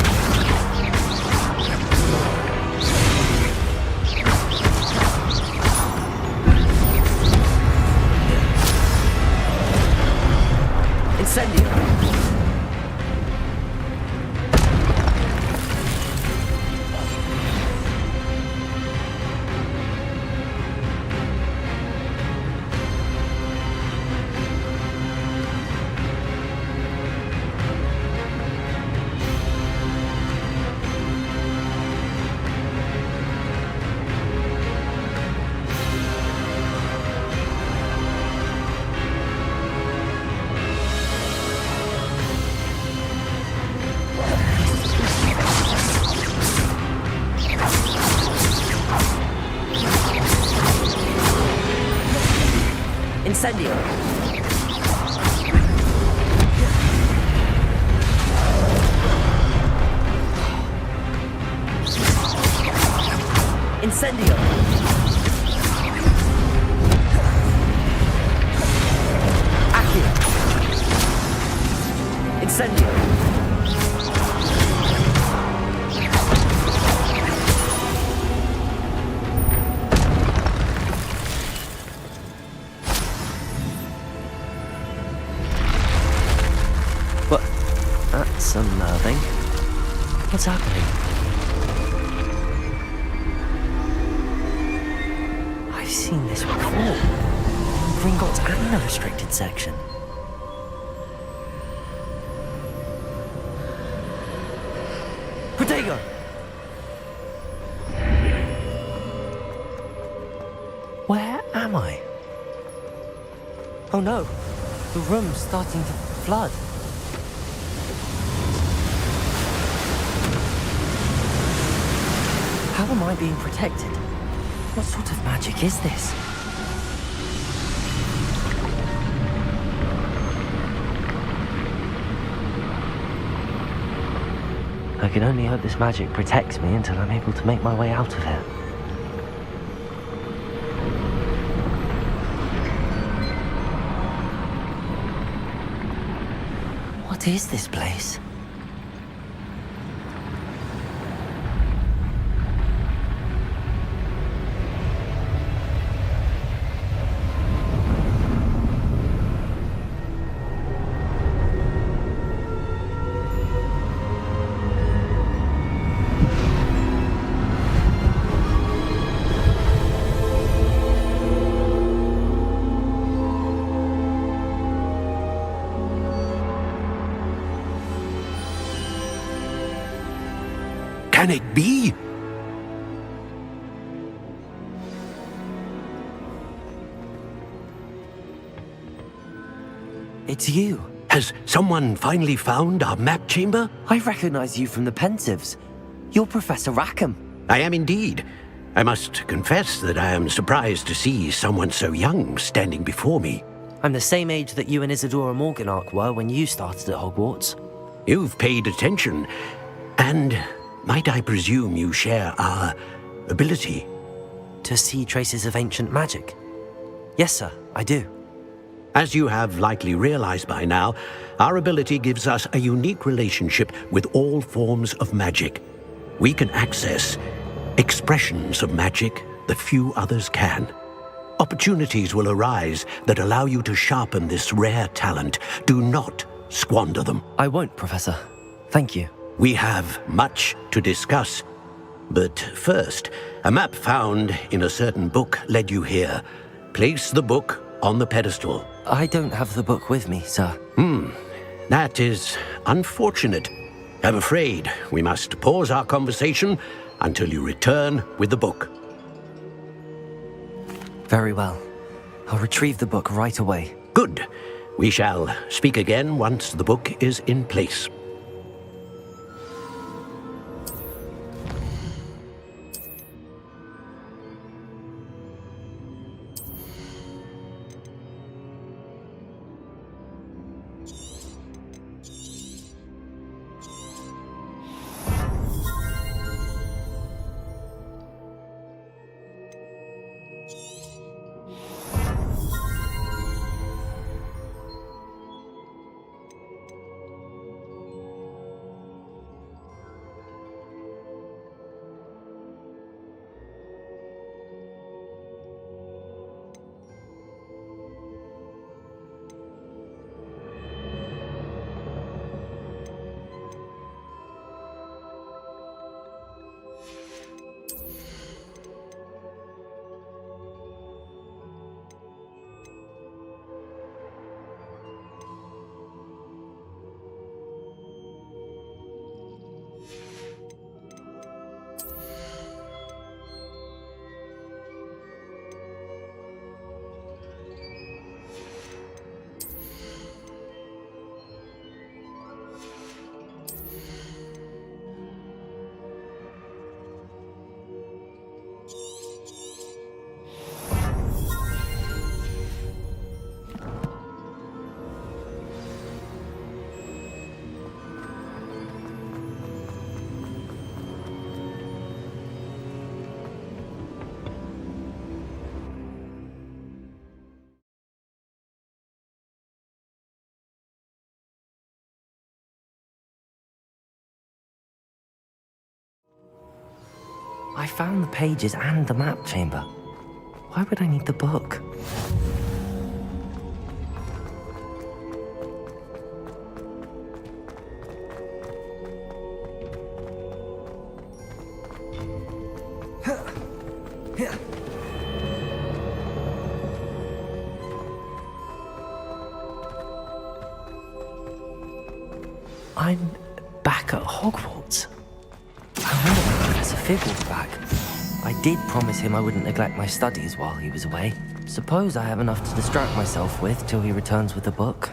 S1: Incendio! Incendio! Incendio! Accio! Incendio! That's unnerving. What's happening? I've seen this before. Gringotts and the restricted section. Protego! Where am I? Oh no, the room's starting to flood. How am I being protected? What sort of magic is this? I can only hope this magic protects me until I'm able to make my way out of here. What is this place?
S6: Can it be?
S1: It's you.
S6: Has someone finally found our map chamber?
S1: I recognize you from the Pensives. You're Professor Rackham.
S6: I am indeed. I must confess that I am surprised to see someone so young standing before me.
S1: I'm the same age that you and Isadora Morganach were when you started at Hogwarts.
S6: You've paid attention, and might I presume you share our ability?
S1: To see traces of ancient magic? Yes, sir, I do.
S6: As you have likely realized by now, our ability gives us a unique relationship with all forms of magic. We can access expressions of magic that few others can. Opportunities will arise that allow you to sharpen this rare talent. Do not squander them.
S1: I won't, Professor. Thank you.
S6: We have much to discuss. But first, a map found in a certain book led you here. Place the book on the pedestal.
S1: I don't have the book with me, sir.
S6: That is unfortunate. I'm afraid we must pause our conversation until you return with the book.
S1: Very well. I'll retrieve the book right away.
S6: Good. We shall speak again once the book is in place.
S1: I found the pages and the map chamber. Why would I need the book? I'm back at Hogwarts. I wonder if Professor Figgle's back. I did promise him I wouldn't neglect my studies while he was away. Suppose I have enough to distract myself with till he returns with the book.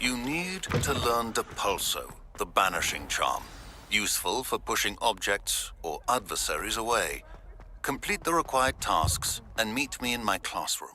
S17: You need to learn Depulso, the banishing charm. Useful for pushing objects or adversaries away. Complete the required tasks and meet me in my classroom.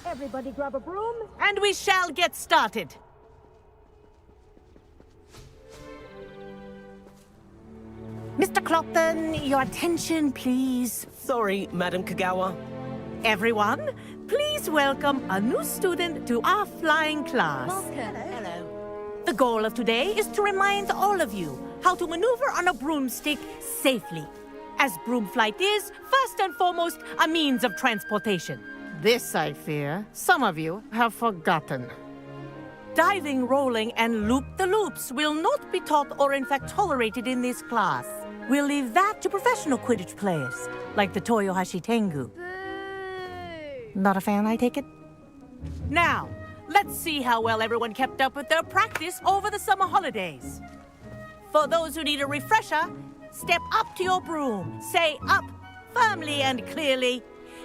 S15: Everybody grab a broom, and we shall get started. Mr. Clopton, your attention, please.
S18: Sorry, Madam Kagawa.
S15: Everyone, please welcome a new student to our flying class.
S8: Welcome.
S15: Hello. The goal of today is to remind all of you how to maneuver on a broomstick safely. As broom flight is, first and foremost, a means of transportation. This, I fear, some of you have forgotten.
S19: Diving, rolling, and loop-the-loops will not be taught or in fact tolerated in this class. We'll leave that to professional Quidditch players, like the Toyohashi Tengu. Not a fan, I take it? Now, let's see how well everyone kept up with their practice over the summer holidays. For those who need a refresher, step up to your broom, say up firmly and clearly,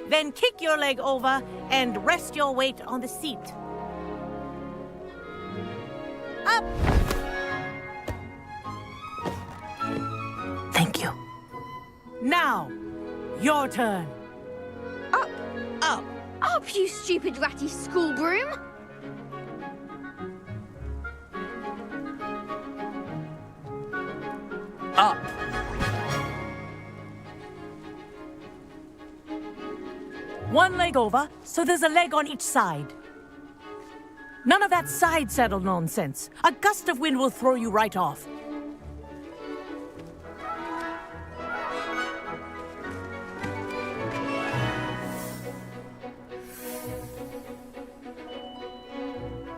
S19: then kick your leg over and rest your weight on the seat. Up!
S15: Thank you.
S19: Now, your turn.
S12: Up! Up! Up, you stupid ratty school broom!
S18: Up.
S19: One leg over, so there's a leg on each side. None of that side saddle nonsense. A gust of wind will throw you right off.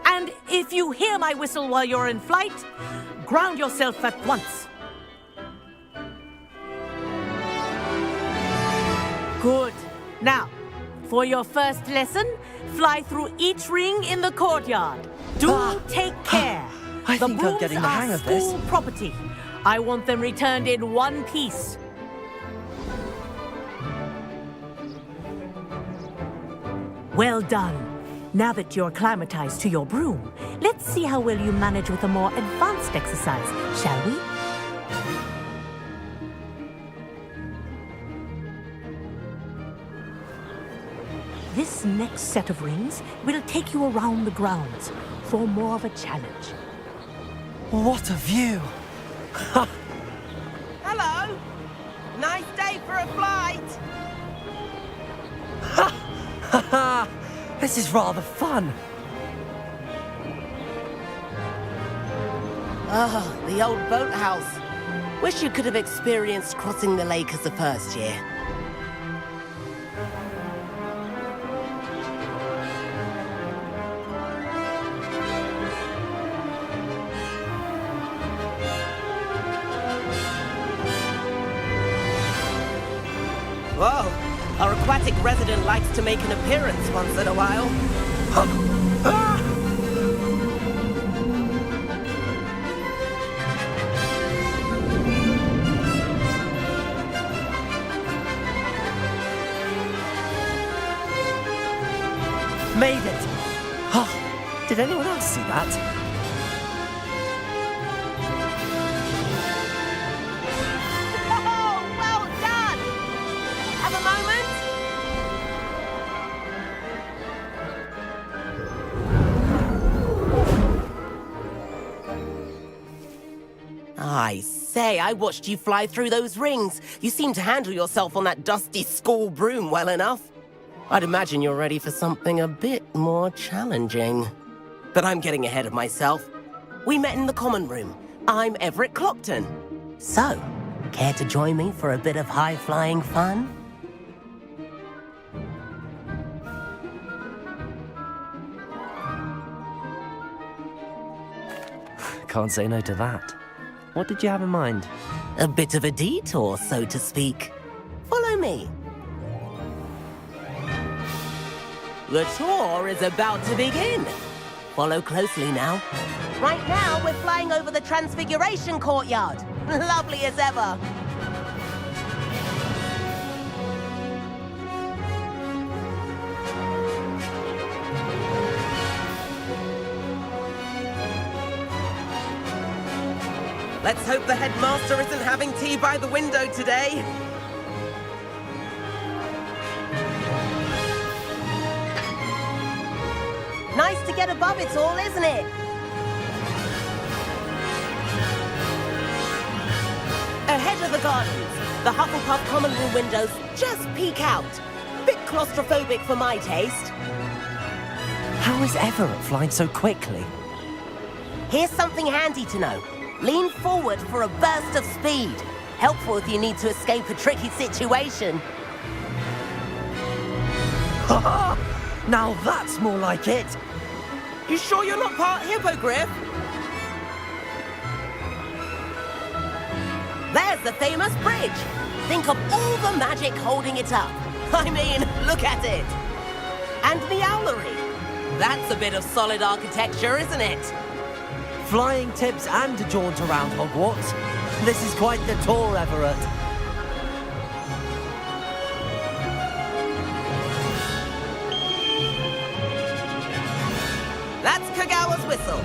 S19: And if you hear my whistle while you're in flight, ground yourself at once. Good. Now, for your first lesson, fly through each ring in the courtyard. Do take care.
S1: I think I'm getting the hang of this.
S19: School property. I want them returned in one piece. Well done. Now that you're acclimatized to your broom, let's see how well you manage with a more advanced exercise, shall we? This next set of rings will take you around the grounds for more of a challenge.
S1: What a view!
S18: Hello. Nice day for a flight.
S1: Ha! This is rather fun.
S18: Ah, the old boathouse. Wish you could have experienced crossing the lake as a first year. Whoa, our aquatic resident likes to make an appearance once in a while.
S1: Made it! Oh, did anyone else see that?
S18: Oh, well done! Have a moment? I say, I watched you fly through those rings. You seem to handle yourself on that dusty school broom well enough. I'd imagine you're ready for something a bit more challenging. But I'm getting ahead of myself. We met in the common room. I'm Everett Clopton. So, care to join me for a bit of high-flying fun?
S1: Can't say no to that. What did you have in mind?
S18: A bit of a detour, so to speak. Follow me. The tour is about to begin. Follow closely now. Right now, we're flying over the Transfiguration Courtyard. Lovely as ever. Let's hope the headmaster isn't having tea by the window today. Nice to get above it all, isn't it? Ahead of the gardens, the Hufflepuff common room windows just peek out. Bit claustrophobic for my taste.
S1: How is Everett flying so quickly?
S18: Here's something handy to know. Lean forward for a burst of speed. Helpful if you need to escape a tricky situation.
S1: Now that's more like it!
S18: You sure you're not part hippogriff? There's the famous bridge! Think of all the magic holding it up. I mean, look at it! And the owlery. That's a bit of solid architecture, isn't it?
S1: Flying tips and a jaunt around Hogwarts. This is quite the tour, Everett.
S18: That's Kagawa's whistle.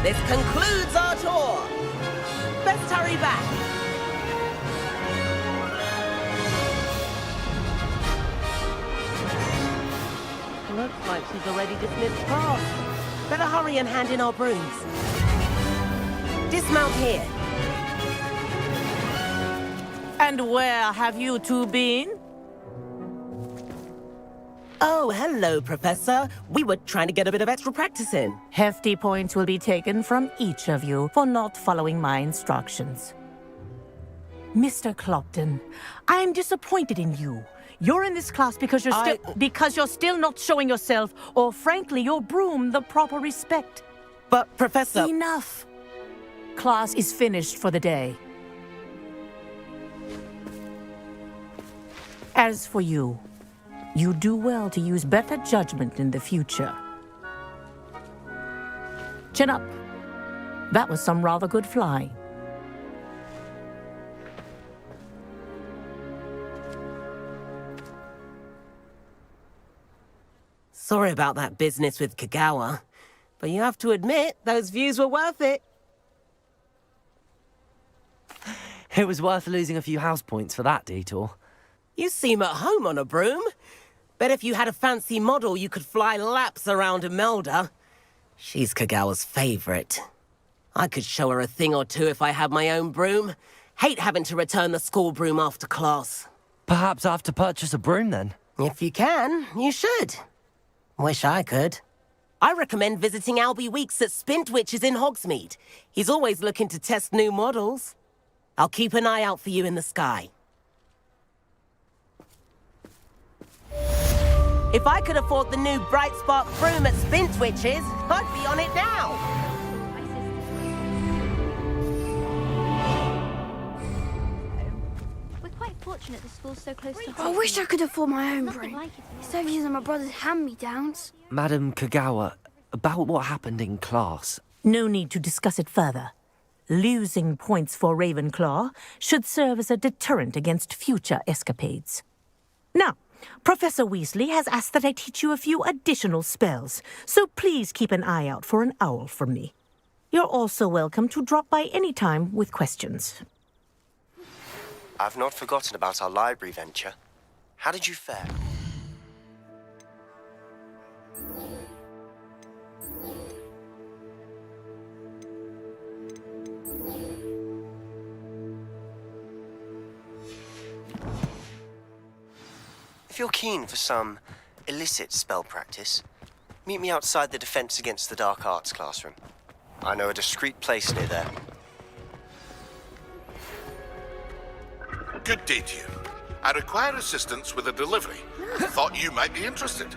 S18: This concludes our tour. Best hurry back. Looks like she's already dismissed class. Better hurry and hand in our brooms. Dismount here.
S19: And where have you two been?
S18: Oh, hello, Professor. We were trying to get a bit of extra practice in.
S19: Hefty points will be taken from each of you for not following my instructions. Mr. Clopton, I'm disappointed in you. You're in this class because you're still not showing yourself, or frankly, your broom the proper respect.
S18: But, Professor...
S19: Enough. Class is finished for the day. As for you, you do well to use better judgment in the future. Chin up. That was some rather good flying.
S18: Sorry about that business with Kagawa, but you have to admit, those views were worth it.
S1: It was worth losing a few house points for that detour.
S18: You seem at home on a broom. Bet if you had a fancy model, you could fly laps around Imelda. She's Kagawa's favorite. I could show her a thing or two if I had my own broom. Hate having to return the school broom after class.
S1: Perhaps I have to purchase a broom then?
S18: If you can, you should. Wish I could. I recommend visiting Albie Weeks at Spintwitches in Hogsmeade. He's always looking to test new models. I'll keep an eye out for you in the sky. If I could afford the new Bright Spark broom at Spintwitches, I'd be on it now.
S12: We're quite fortunate the school's so close to
S20: I wish I could afford my own broom. Instead of using my brother's hand-me-downs.
S1: Madam Kagawa, about what happened in class.
S19: No need to discuss it further. Losing points for Ravenclaw should serve as a deterrent against future escapades. Now, Professor Weasley has asked that I teach you a few additional spells, so please keep an eye out for an owl from me. You're also welcome to drop by any time with questions.
S21: I've not forgotten about our library venture. How did you fare? If you're keen for some illicit spell practice, meet me outside the Defense Against the Dark Arts classroom. I know a discreet place near there.
S4: Good day to you. I require assistance with a delivery. Thought you might be interested.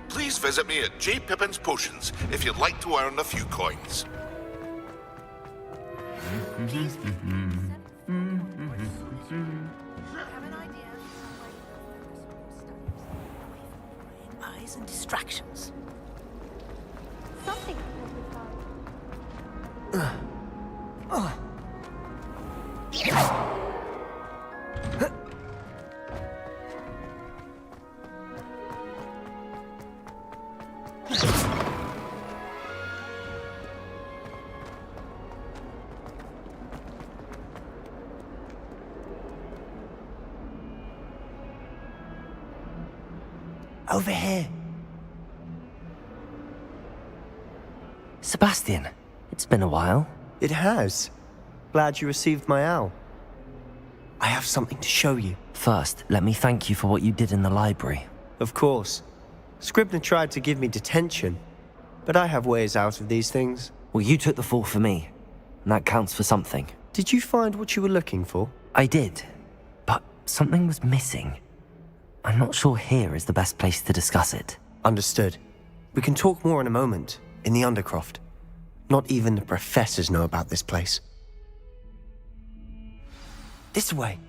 S4: Please visit me at J. Pippin's Potions if you'd like to earn a few coins.
S19: Eyes and distractions.
S12: Something.
S1: Over here. Sebastian, it's been a while.
S21: It has. Glad you received my owl. I have something to show you.
S1: First, let me thank you for what you did in the library.
S21: Of course. Scribner tried to give me detention, but I have ways out of these things.
S1: Well, you took the fall for me, and that counts for something.
S21: Did you find what you were looking for?
S1: I did, but something was missing. I'm not sure here is the best place to discuss it.
S21: Understood. We can talk more in a moment, in the Undercroft. Not even the professors know about this place. This way.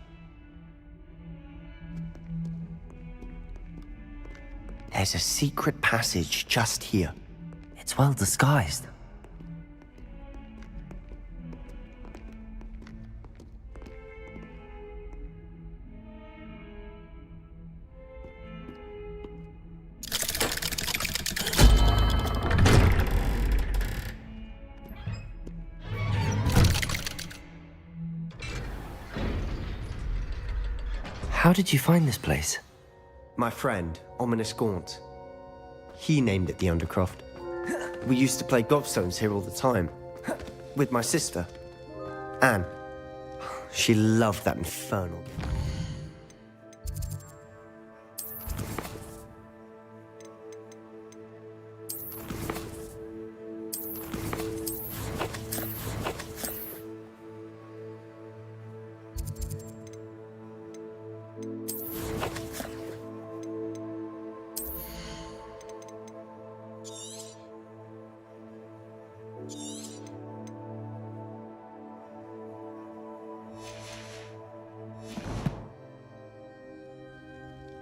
S21: There's a secret passage just here.
S1: It's well disguised. How did you find this place?
S21: My friend, Ominous Gaunt. He named it the Undercroft. We used to play gobstones here all the time. With my sister, Anne. She loved that infernal game.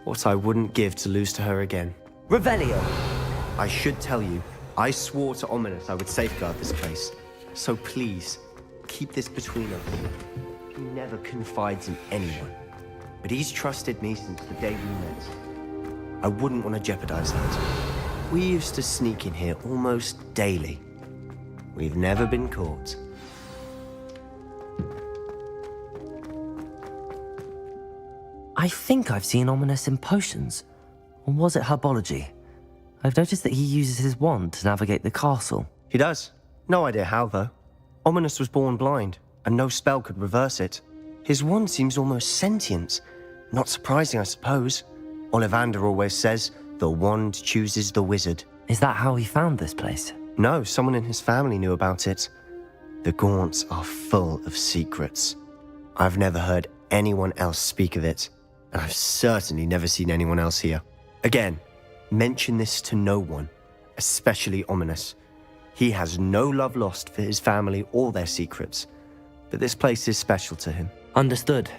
S21: What I wouldn't give to lose to her again.
S1: Revelio!
S21: I should tell you, I swore to Ominous I would safeguard this place. So please, keep this between us. He never confides in anyone. But he's trusted me since the day we met. I wouldn't want to jeopardize that. We used to sneak in here almost daily. We've never been caught.
S1: I think I've seen Ominous in potions. Or was it herbology? I've noticed that he uses his wand to navigate the castle.
S21: He does. No idea how, though. Ominous was born blind, and no spell could reverse it. His wand seems almost sentient. Not surprising, I suppose. Ollivander always says, the wand chooses the wizard.
S1: Is that how he found this place?
S21: No, someone in his family knew about it. The Gaunts are full of secrets. I've never heard anyone else speak of it, and I've certainly never seen anyone else here. Again, mention this to no one, especially Ominous. He has no love lost for his family or their secrets, but this place is special to him.
S1: Understood.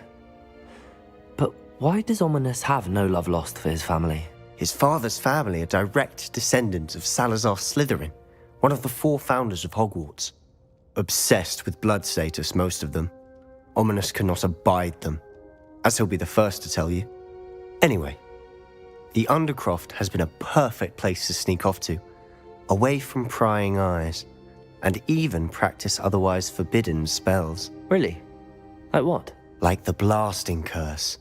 S1: But why does Ominous have no love lost for his family?
S21: His father's family are direct descendants of Salazar Slytherin, one of the 4 founders of Hogwarts. Obsessed with blood status, most of them. Ominous cannot abide them, as he'll be the first to tell you. Anyway, the Undercroft has been a perfect place to sneak off to, away from prying eyes, and even practice otherwise forbidden spells.
S1: Really? Like what?
S21: Like the blasting curse.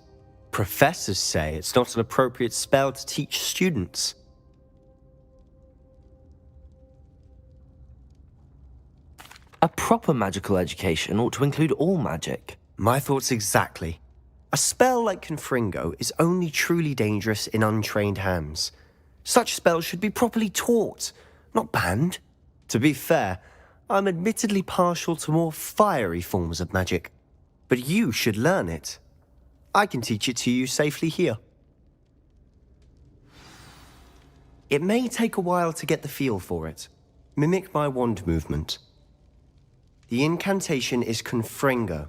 S21: Professors say it's not an appropriate spell to teach students.
S1: A proper magical education ought to include all magic.
S21: My thoughts exactly. A spell like Confringo is only truly dangerous in untrained hands. Such spells should be properly taught, not banned. To be fair, I'm admittedly partial to more fiery forms of magic. But you should learn it. I can teach it to you safely here. It may take a while to get the feel for it. Mimic my wand movement. The incantation is Confringo.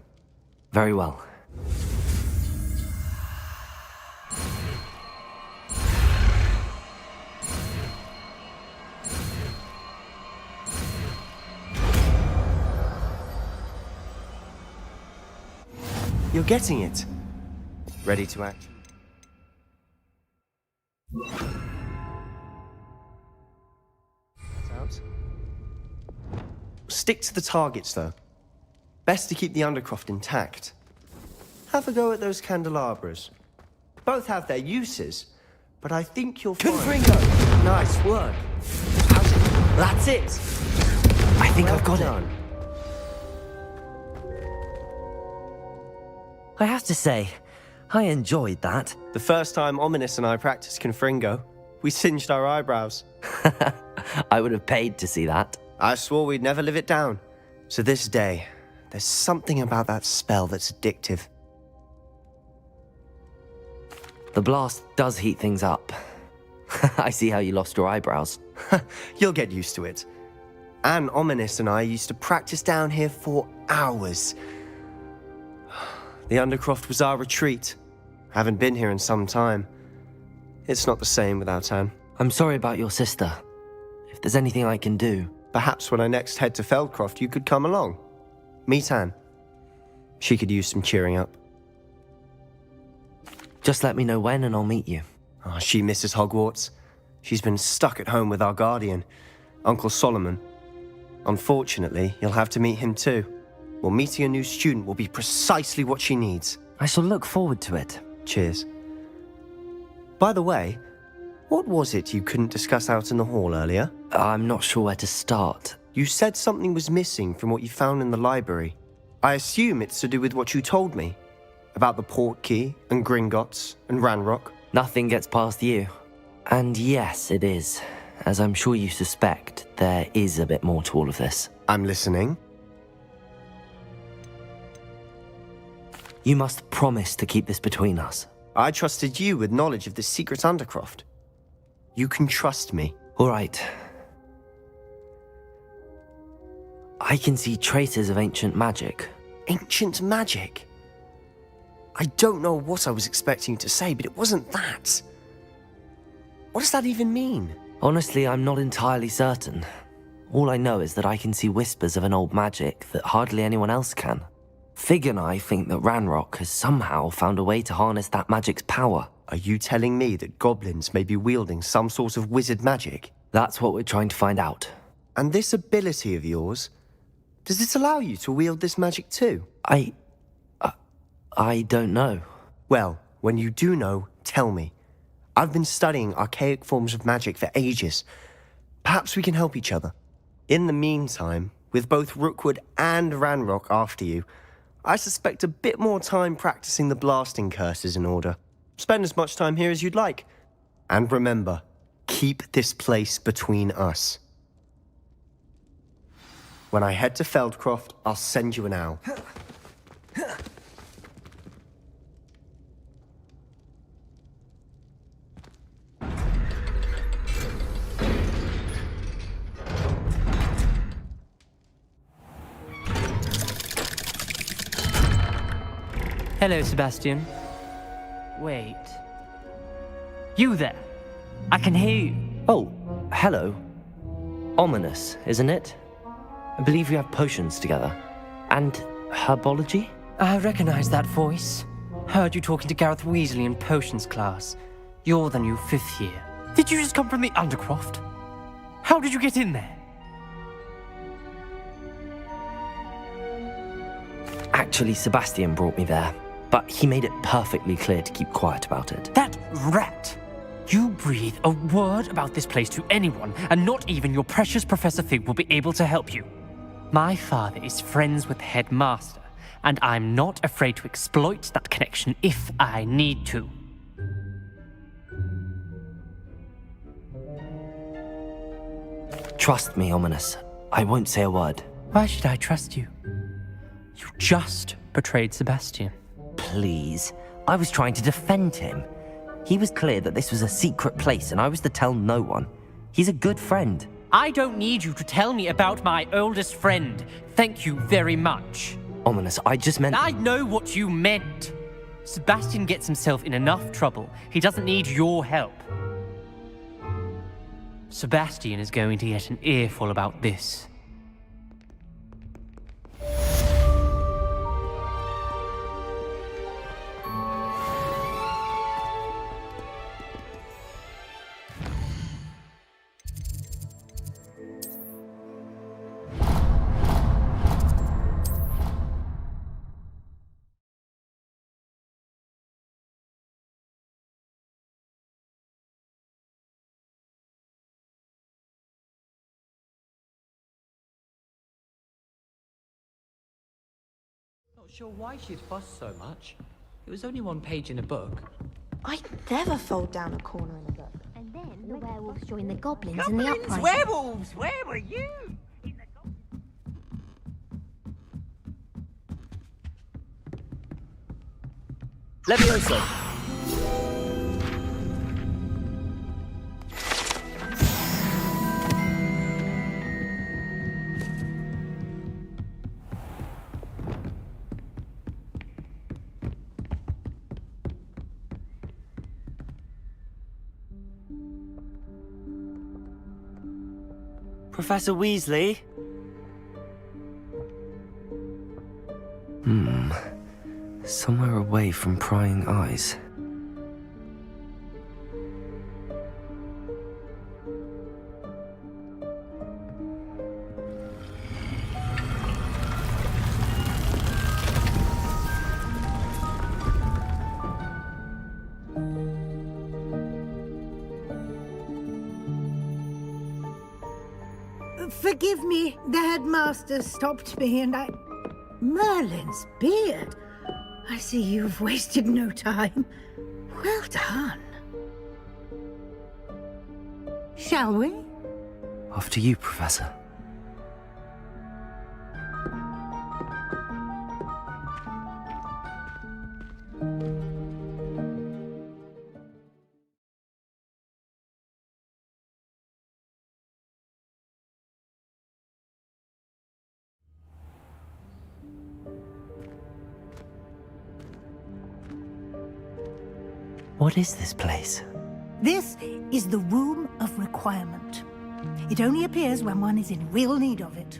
S1: Very well.
S21: You're getting it. Ready to act? Out. Stick to the targets, though. Best to keep the Undercroft intact. Have a go at those candelabras. Both have their uses, but I think you'll find...
S1: Confringo!
S21: Nice work. That's it.
S1: I think
S21: Well
S1: I've got
S21: done.
S1: it. I have to say, I enjoyed that.
S21: The first time Ominous and I practiced Confringo, we singed our eyebrows.
S1: I would have paid to see that.
S21: I swore we'd never live it down. To this day, there's something about that spell that's addictive.
S1: The blast does heat things up. I see how you lost your eyebrows.
S21: You'll get used to it. Anne, Ominous and I used to practice down here for hours. The Undercroft was our retreat. Haven't been here in some time. It's not the same without Anne.
S1: I'm sorry about your sister. If there's anything I can do...
S21: Perhaps when I next head to Feldcroft, you could come along. Meet Anne. She could use some cheering up.
S1: Just let me know when and I'll meet you.
S21: Oh, she misses Hogwarts. She's been stuck at home with our guardian, Uncle Solomon. Unfortunately, you'll have to meet him too. Well, meeting a new student will be precisely what she needs.
S1: I shall look forward to it.
S21: Cheers. By the way, what was it you couldn't discuss out in the hall earlier?
S1: I'm not sure where to start.
S21: You said something was missing from what you found in the library. I assume it's to do with what you told me. About the Portkey and Gringotts and Ranrock.
S1: Nothing gets past you. And yes, it is. As I'm sure you suspect, there is a bit more to all of this.
S21: I'm listening.
S1: You must promise to keep this between us.
S21: I trusted you with knowledge of the secret Undercroft. You can trust me.
S1: All right. I can see traces of ancient magic.
S21: Ancient magic? I don't know what I was expecting you to say, but it wasn't that. What does that even mean?
S1: Honestly, I'm not entirely certain. All I know is that I can see whispers of an old magic that hardly anyone else can. Fig and I think that Ranrock has somehow found a way to harness that magic's power.
S21: Are you telling me that goblins may be wielding some sort of wizard magic?
S1: That's what we're trying to find out.
S21: And this ability of yours, does it allow you to wield this magic too?
S1: I don't know.
S21: Well, when you do know, tell me. I've been studying archaic forms of magic for ages. Perhaps we can help each other. In the meantime, with both Rookwood and Ranrock after you, I suspect a bit more time practicing the blasting curse is in order. Spend as much time here as you'd like. And remember, keep this place between us. When I head to Feldcroft, I'll send you an owl.
S3: Hello, Sebastian. Wait. You there? I can hear you.
S1: Oh, hello. Ominous, isn't it? I believe we have potions together. And herbology?
S3: I recognize that voice. Heard you talking to Gareth Weasley in potions class. You're the new 5th year. Did you just come from the Undercroft? How did you get in there?
S1: Actually, Sebastian brought me there. But he made it perfectly clear to keep quiet about it.
S3: That rat! You breathe a word about this place to anyone, and not even your precious Professor Fig will be able to help you. My father is friends with the headmaster, and I'm not afraid to exploit that connection if I need to.
S1: Trust me, Ominous. I won't say a word.
S3: Why should I trust you? You just betrayed Sebastian.
S1: Please. I was trying to defend him. He was clear that this was a secret place and I was to tell no one. He's a good friend.
S3: I don't need you to tell me about my oldest friend. Thank you very much.
S1: Ominous, I just meant...
S3: I know what you meant. Sebastian gets himself in enough trouble. He doesn't need your help. Sebastian is going to get an earful about this.
S10: Not sure why she'd fuss so much. It was only one page in a book.
S9: I'd never fold down a corner in a book.
S12: And then the werewolves joined the goblins in the uprising.
S15: Werewolves! Where were you?
S1: Levioso! Professor Weasley? Somewhere away from prying eyes.
S15: Forgive me, the headmaster stopped me and I... Merlin's beard. I see you've wasted no time. Well done. Shall we?
S1: Off to you, Professor. What is this place?
S15: This is the Room of Requirement. It only appears when one is in real need of it.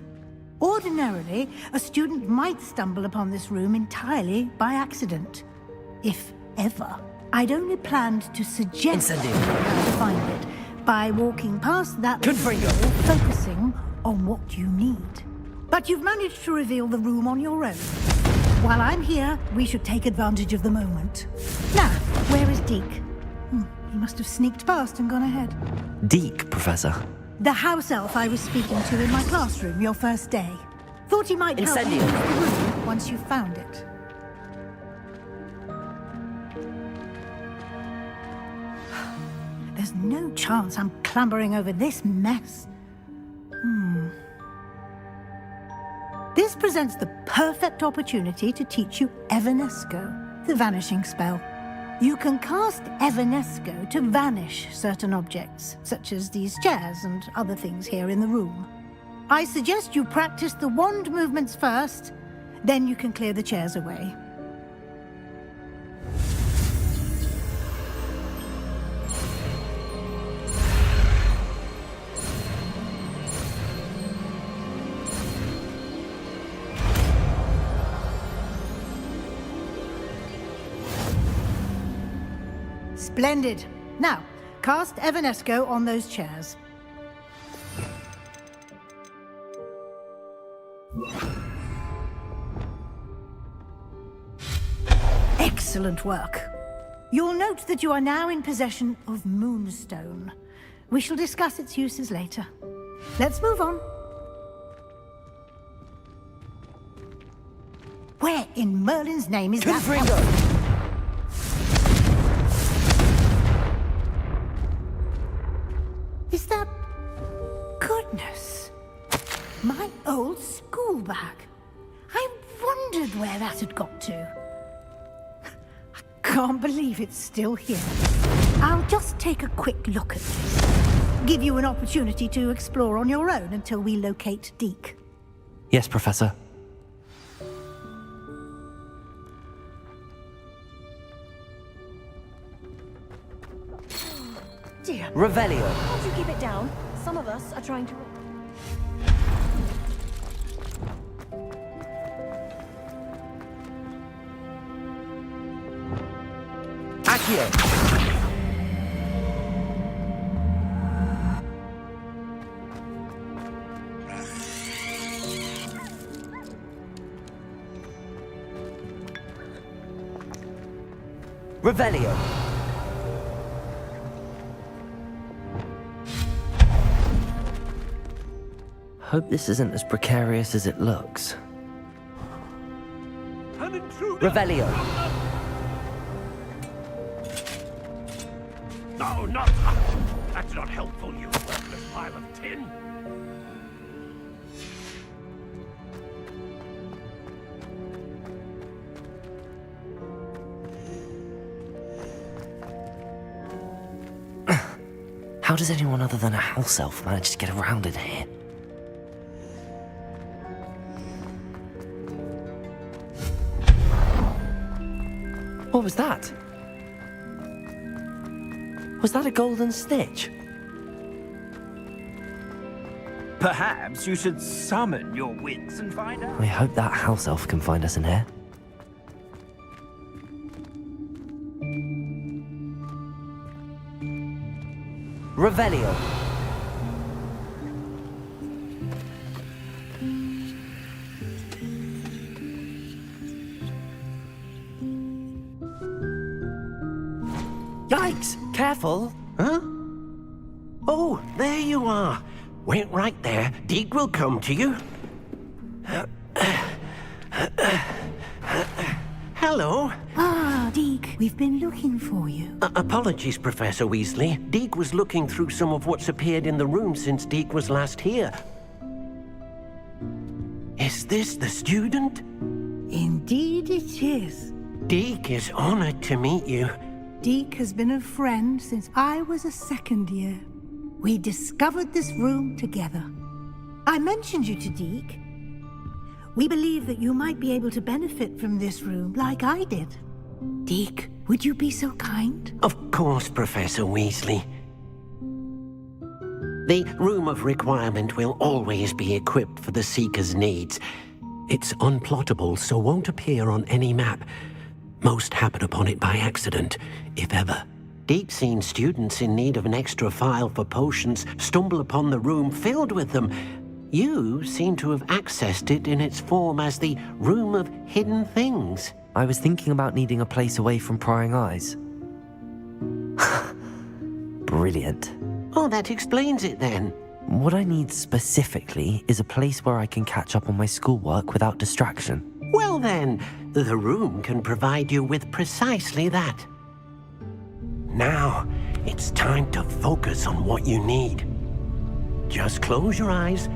S15: Ordinarily, a student might stumble upon this room entirely by accident. If ever. I'd only planned to suggest how to find it by walking past that door, focusing on what you need. But you've managed to reveal the room on your own. While I'm here, we should take advantage of the moment. Now, where is Deke? He must have sneaked past and gone ahead.
S1: Deke, Professor.
S15: The house elf I was speaking to in my classroom your first day. Thought he might help you with the room once you found it. There's no chance I'm clambering over this mess. This presents the perfect opportunity to teach you Evanesco, the vanishing spell. You can cast Evanesco to vanish certain objects, such as these chairs and other things here in the room. I suggest you practice the wand movements first, then you can clear the chairs away. Splendid. Now, cast Evanesco on those chairs. Excellent work. You'll note that you are now in possession of Moonstone. We shall discuss its uses later. Let's move on. Where in Merlin's name is that? Is that... Goodness. My old school bag. I wondered where that had got to. I can't believe it's still here. I'll just take a quick look at this. Give you an opportunity to explore on your own until we locate Deke.
S1: Yes, Professor.
S20: Dear.
S1: Revelio.
S20: Can't you keep it down? Some of us are trying to...
S1: Accio. Revelio. Hope this isn't as precarious as it looks. Revelio.
S5: No, not... That's not helpful, you worthless pile of tin.
S1: How does anyone other than a house elf manage to get around in here? What was that? Was that a golden snitch?
S2: Perhaps you should summon your wits and find out.
S1: I hope that house elf can find us in here. Revelio.
S6: Yikes!
S1: Careful!
S6: Huh? Oh, there you are. Wait right there. Deke will come to you. Hello.
S15: Ah, Deke, we've been looking for you.
S6: Apologies, Professor Weasley. Deke was looking through some of what's appeared in the room since Deke was last here. Is this the student?
S15: Indeed it is.
S6: Deke is honored to meet you.
S15: Deke has been a friend since I was a second year. We discovered this room together. I mentioned you to Deke. We believe that you might be able to benefit from this room like I did. Deke, would you be so kind?
S6: Of course, Professor Weasley. The Room of Requirement will always be equipped for the Seeker's needs. It's unplottable, so won't appear on any map. Most happen upon it by accident, if ever. Deke's seen students in need of an extra file for potions stumble upon the room filled with them. You seem to have accessed it in its form as the Room of Hidden Things.
S1: I was thinking about needing a place away from prying eyes. Brilliant.
S6: Oh, that explains it then.
S1: What I need specifically is a place where I can catch up on my schoolwork without distraction.
S6: Well then, the room can provide you with precisely that. Now, it's time to focus on what you need. Just close your eyes.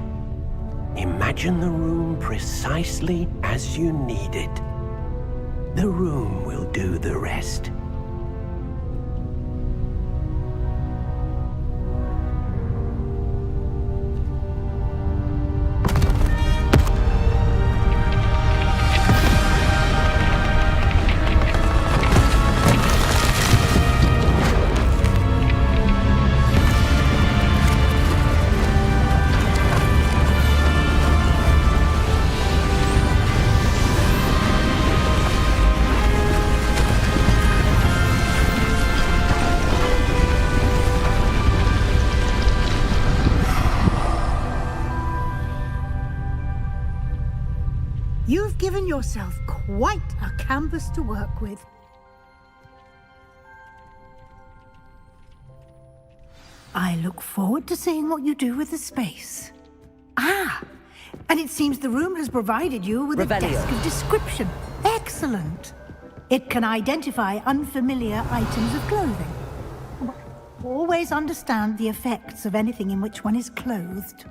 S6: Imagine the room precisely as you need it. The room will do the rest.
S15: You've given yourself quite a canvas to work with. I look forward to seeing what you do with the space. Ah, and it seems the room has provided you with a desk of description. Excellent. It can identify unfamiliar items of clothing. Always understand the effects of anything in which one is clothed.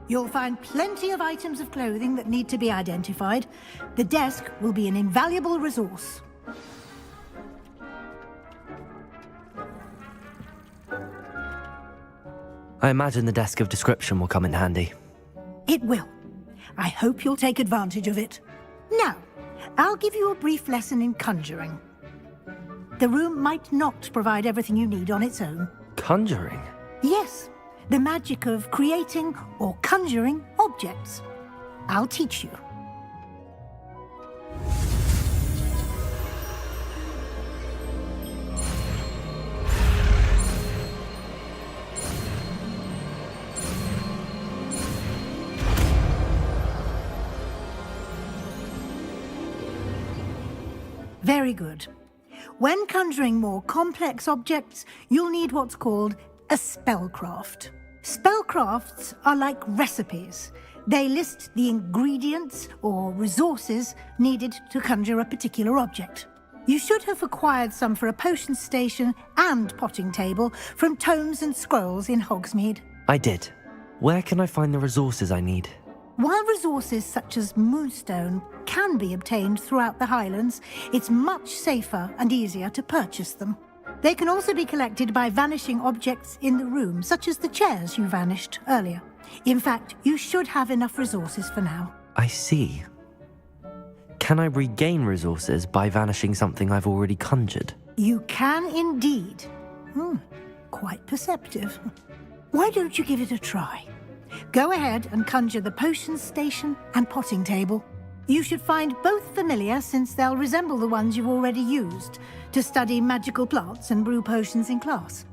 S15: You'll find plenty of items of clothing that need to be identified. The desk will be an invaluable resource.
S1: I imagine the desk of description will come in handy.
S15: It will. I hope you'll take advantage of it. Now, I'll give you a brief lesson in conjuring. The room might not provide everything you need on its own.
S1: Conjuring?
S15: Yes. The magic of creating or conjuring objects. I'll teach you. Very good. When conjuring more complex objects, you'll need what's called a spellcraft. Spellcrafts are like recipes. They list the ingredients or resources needed to conjure a particular object. You should have acquired some for a potion station and potting table from tomes and scrolls in Hogsmeade.
S1: I did. Where can I find the resources I need?
S15: While resources such as moonstone can be obtained throughout the Highlands, it's much safer and easier to purchase them. They can also be collected by vanishing objects in the room, such as the chairs you vanished earlier. In fact, you should have enough resources for now.
S1: I see. Can I regain resources by vanishing something I've already conjured?
S15: You can indeed. Quite perceptive. Why don't you give it a try? Go ahead and conjure the potions station and potting table. You should find both familiar, since they'll resemble the ones you've already used to study magical plants and brew potions in class.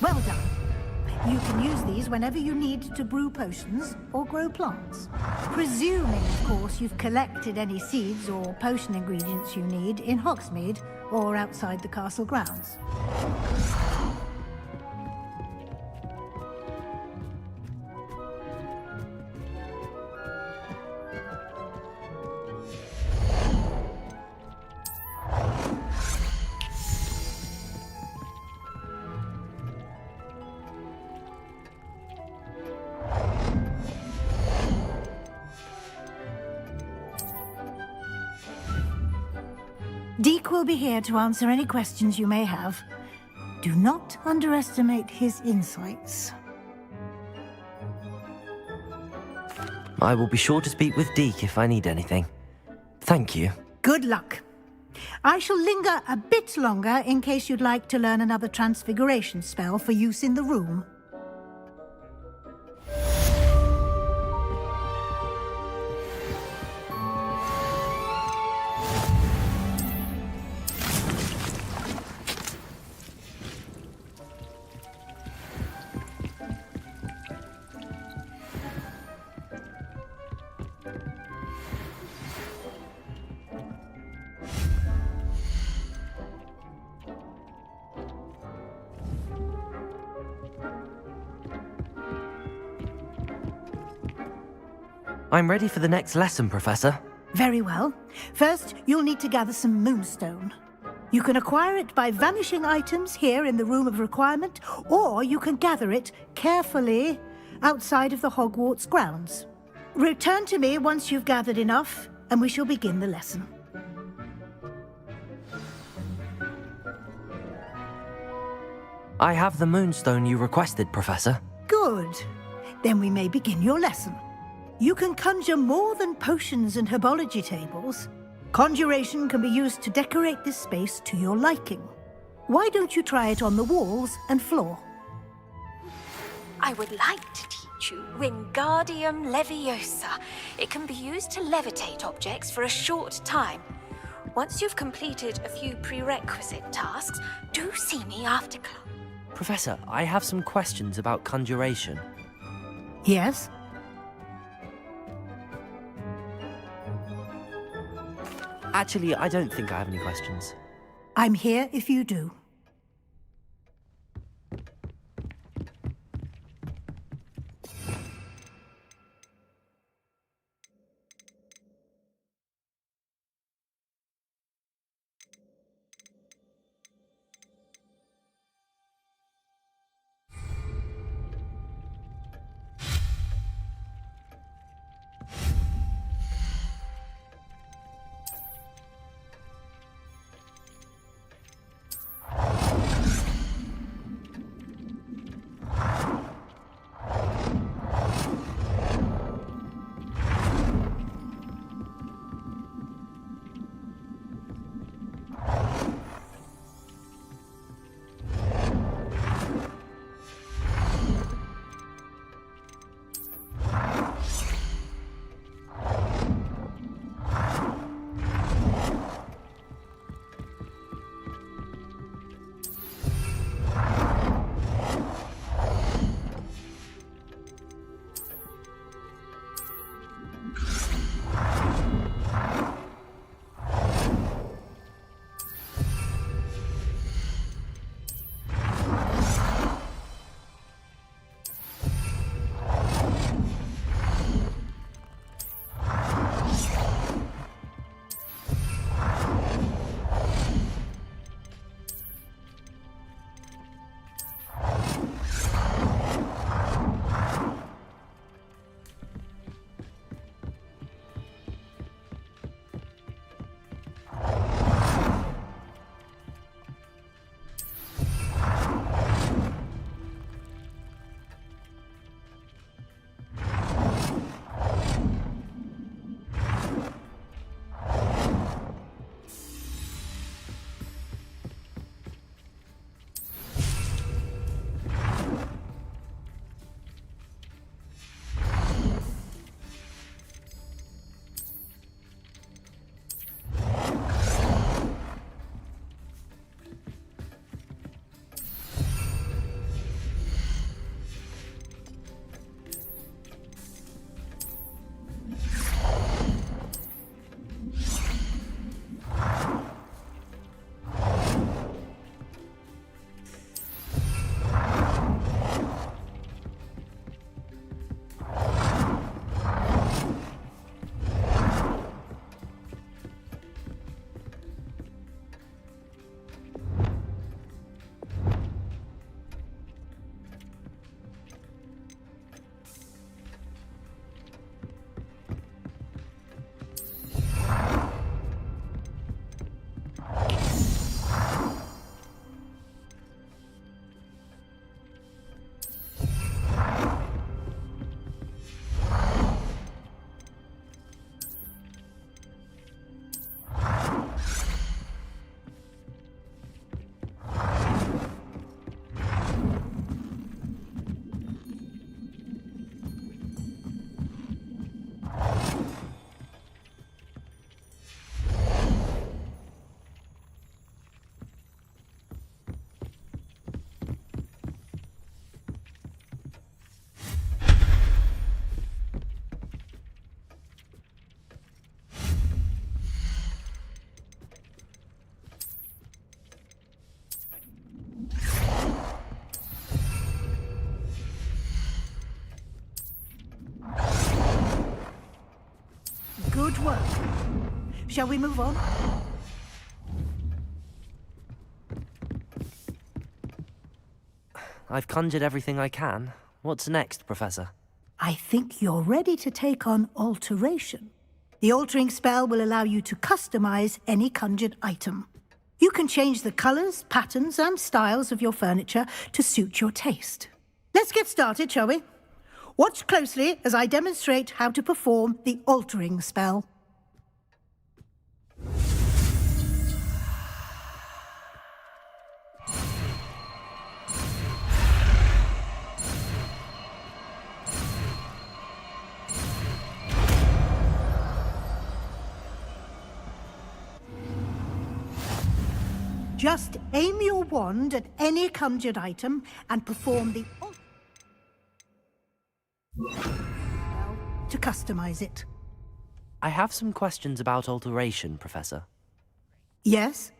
S15: Well done. You can use these whenever you need to brew potions or grow plants. Presuming, of course, you've collected any seeds or potion ingredients you need in Hogsmeade or outside the castle grounds. Deke will be here to answer any questions you may have. Do not underestimate his insights.
S1: I will be sure to speak with Deke if I need anything. Thank you.
S15: Good luck. I shall linger a bit longer in case you'd like to learn another transfiguration spell for use in the room.
S1: I'm ready for the next lesson, Professor.
S15: Very well. First, you'll need to gather some moonstone. You can acquire it by vanishing items here in the Room of Requirement, or you can gather it carefully outside of the Hogwarts grounds. Return to me once you've gathered enough, and we shall begin the lesson.
S1: I have the moonstone you requested, Professor.
S15: Good. Then we may begin your lesson. You can conjure more than potions and herbology tables. Conjuration can be used to decorate this space to your liking. Why don't you try it on the walls and floor?
S11: I would like to teach you Wingardium Leviosa. It can be used to levitate objects for a short time. Once you've completed a few prerequisite tasks, do see me after class.
S1: Professor, I have some questions about conjuration.
S15: Yes?
S1: Actually, I don't think I have any questions.
S15: I'm here if you do. work. Shall we move on?
S1: I've conjured everything I can. What's next, Professor?
S15: I think you're ready to take on alteration. The altering spell will allow you to customize any conjured item. You can change the colors, patterns, and styles of your furniture to suit your taste. Let's get started, shall we? Watch closely as I demonstrate how to perform the altering spell. Just aim your wand at any conjured item and perform the to customize it.
S1: I have some questions about alteration, Professor.
S15: Yes?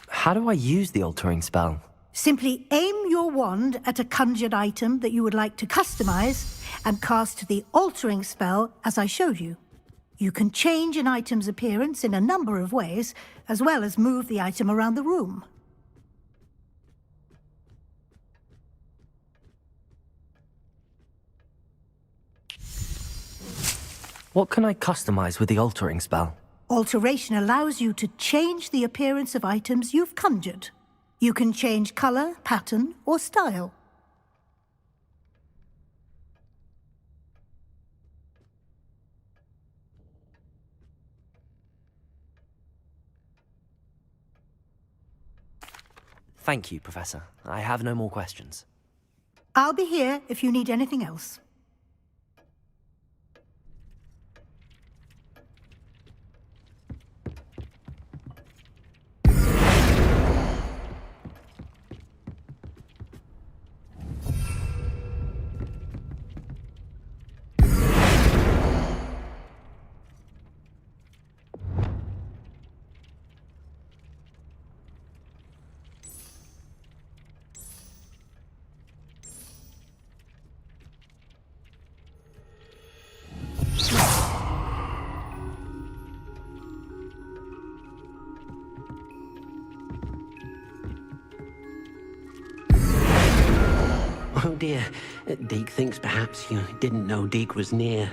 S1: How do I use the altering spell?
S15: Simply aim your wand at a conjured item that you would like to customize and cast the altering spell as I showed you. You can change an item's appearance in a number of ways, as well as move the item around the room.
S1: What can I customize with the altering spell?
S15: Alteration allows you to change the appearance of items you've conjured. You can change color, pattern, or style.
S1: Thank you, Professor. I have no more questions.
S15: I'll be here if you need anything else.
S6: Oh dear, Deke thinks perhaps you didn't know Deke was near.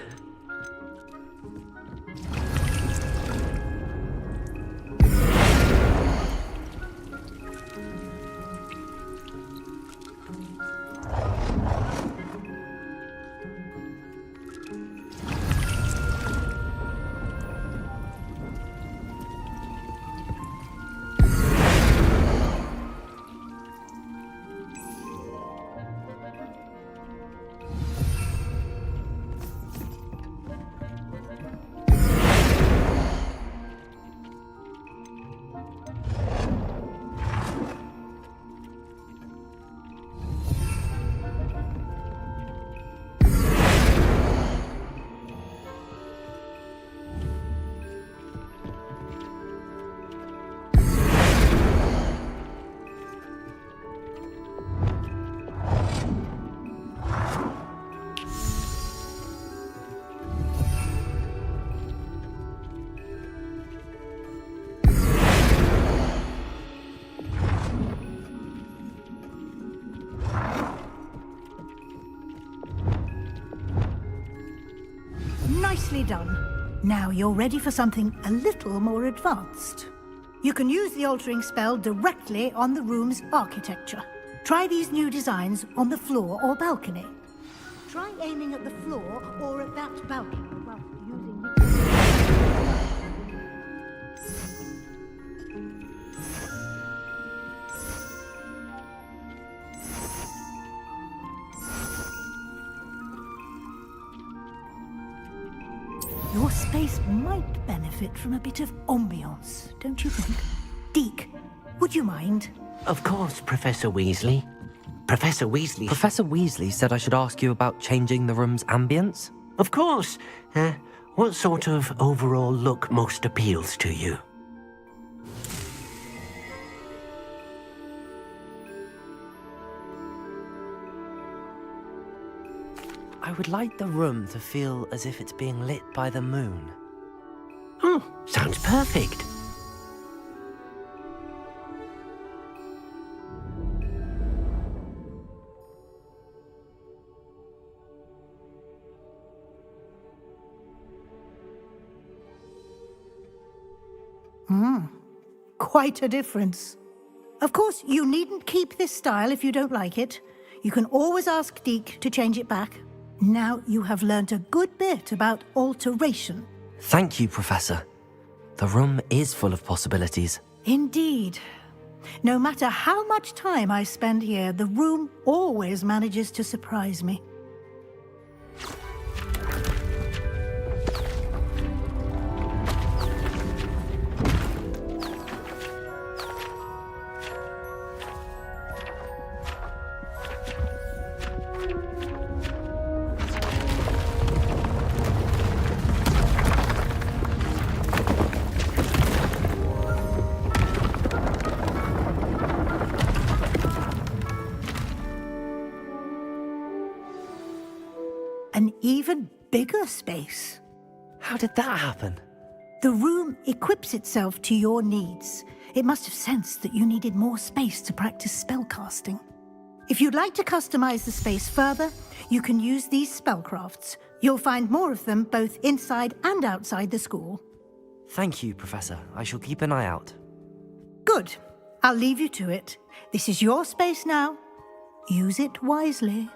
S6: Nicely done. Now you're ready for something a little more advanced. You can use the altering spell directly on the room's architecture. Try these new designs on the floor or balcony. Try aiming at the floor or at that balcony while using the... Your space might benefit from a bit of ambiance, don't you think? Deke, would you mind? Of course, Professor Weasley. Professor Weasley...
S1: Professor Weasley said I should ask you about changing the room's ambience?
S6: Of course. What sort of overall look most appeals to you?
S1: I would like the room to feel as if it's being lit by the moon.
S6: Oh, sounds perfect.
S15: Quite a difference. Of course, you needn't keep this style if you don't like it. You can always ask Deke to change it back. Now you have learnt a good bit about alteration.
S1: Thank you, Professor. The room is full of possibilities.
S15: Indeed. No matter how much time I spend here, the room always manages to surprise me. An even bigger space.
S1: How did that happen?
S15: The room equips itself to your needs. It must have sensed that you needed more space to practice spellcasting. If you'd like to customize the space further, you can use these spellcrafts. You'll find more of them both inside and outside the school.
S1: Thank you, Professor. I shall keep an eye out.
S15: Good. I'll leave you to it. This is your space now. Use it wisely.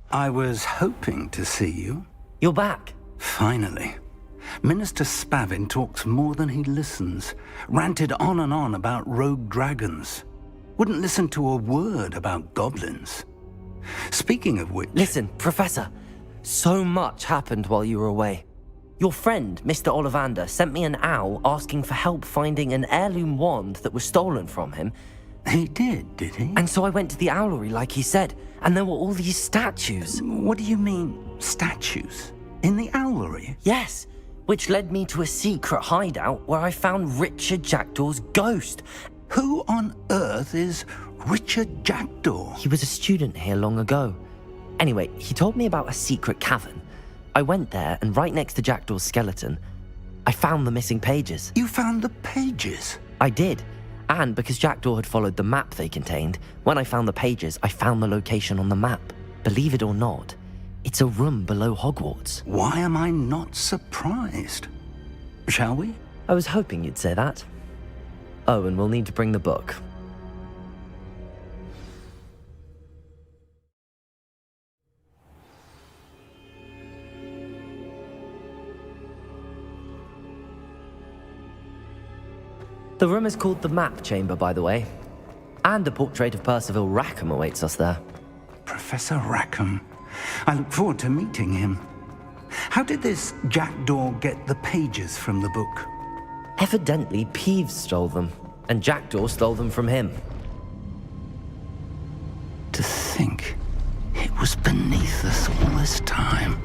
S13: I was hoping to see you.
S1: You're back.
S13: Finally. Minister Spavin talks more than he listens. Ranted on and on about rogue dragons. Wouldn't listen to a word about goblins. Speaking of which...
S1: Listen, Professor. So much happened while you were away. Your friend, Mr. Ollivander, sent me an owl asking for help finding an heirloom wand that was stolen from him.
S13: He did he?
S1: And so I went to the owlery like he said, and there were all these statues.
S13: What do you mean, statues? In the owlery?
S1: Yes, which led me to a secret hideout where I found Richard Jackdaw's ghost.
S13: Who on earth is Richard Jackdaw?
S1: He was a student here long ago. Anyway, he told me about a secret cavern. I went there, and right next to Jackdaw's skeleton, I found the missing pages.
S13: You found the pages?
S1: I did. And because Jackdaw had followed the map they contained, when I found the pages, I found the location on the map. Believe it or not, it's a room below Hogwarts.
S13: Why am I not surprised? Shall we?
S1: I was hoping you'd say that. Oh, and we'll need to bring the book. The room is called the Map Chamber, by the way. And a portrait of Percival Rackham awaits us there.
S13: Professor Rackham. I look forward to meeting him. How did this Jackdaw get the pages from the book?
S1: Evidently, Peeves stole them, and Jackdaw stole them from him.
S13: To think it was beneath us all this time.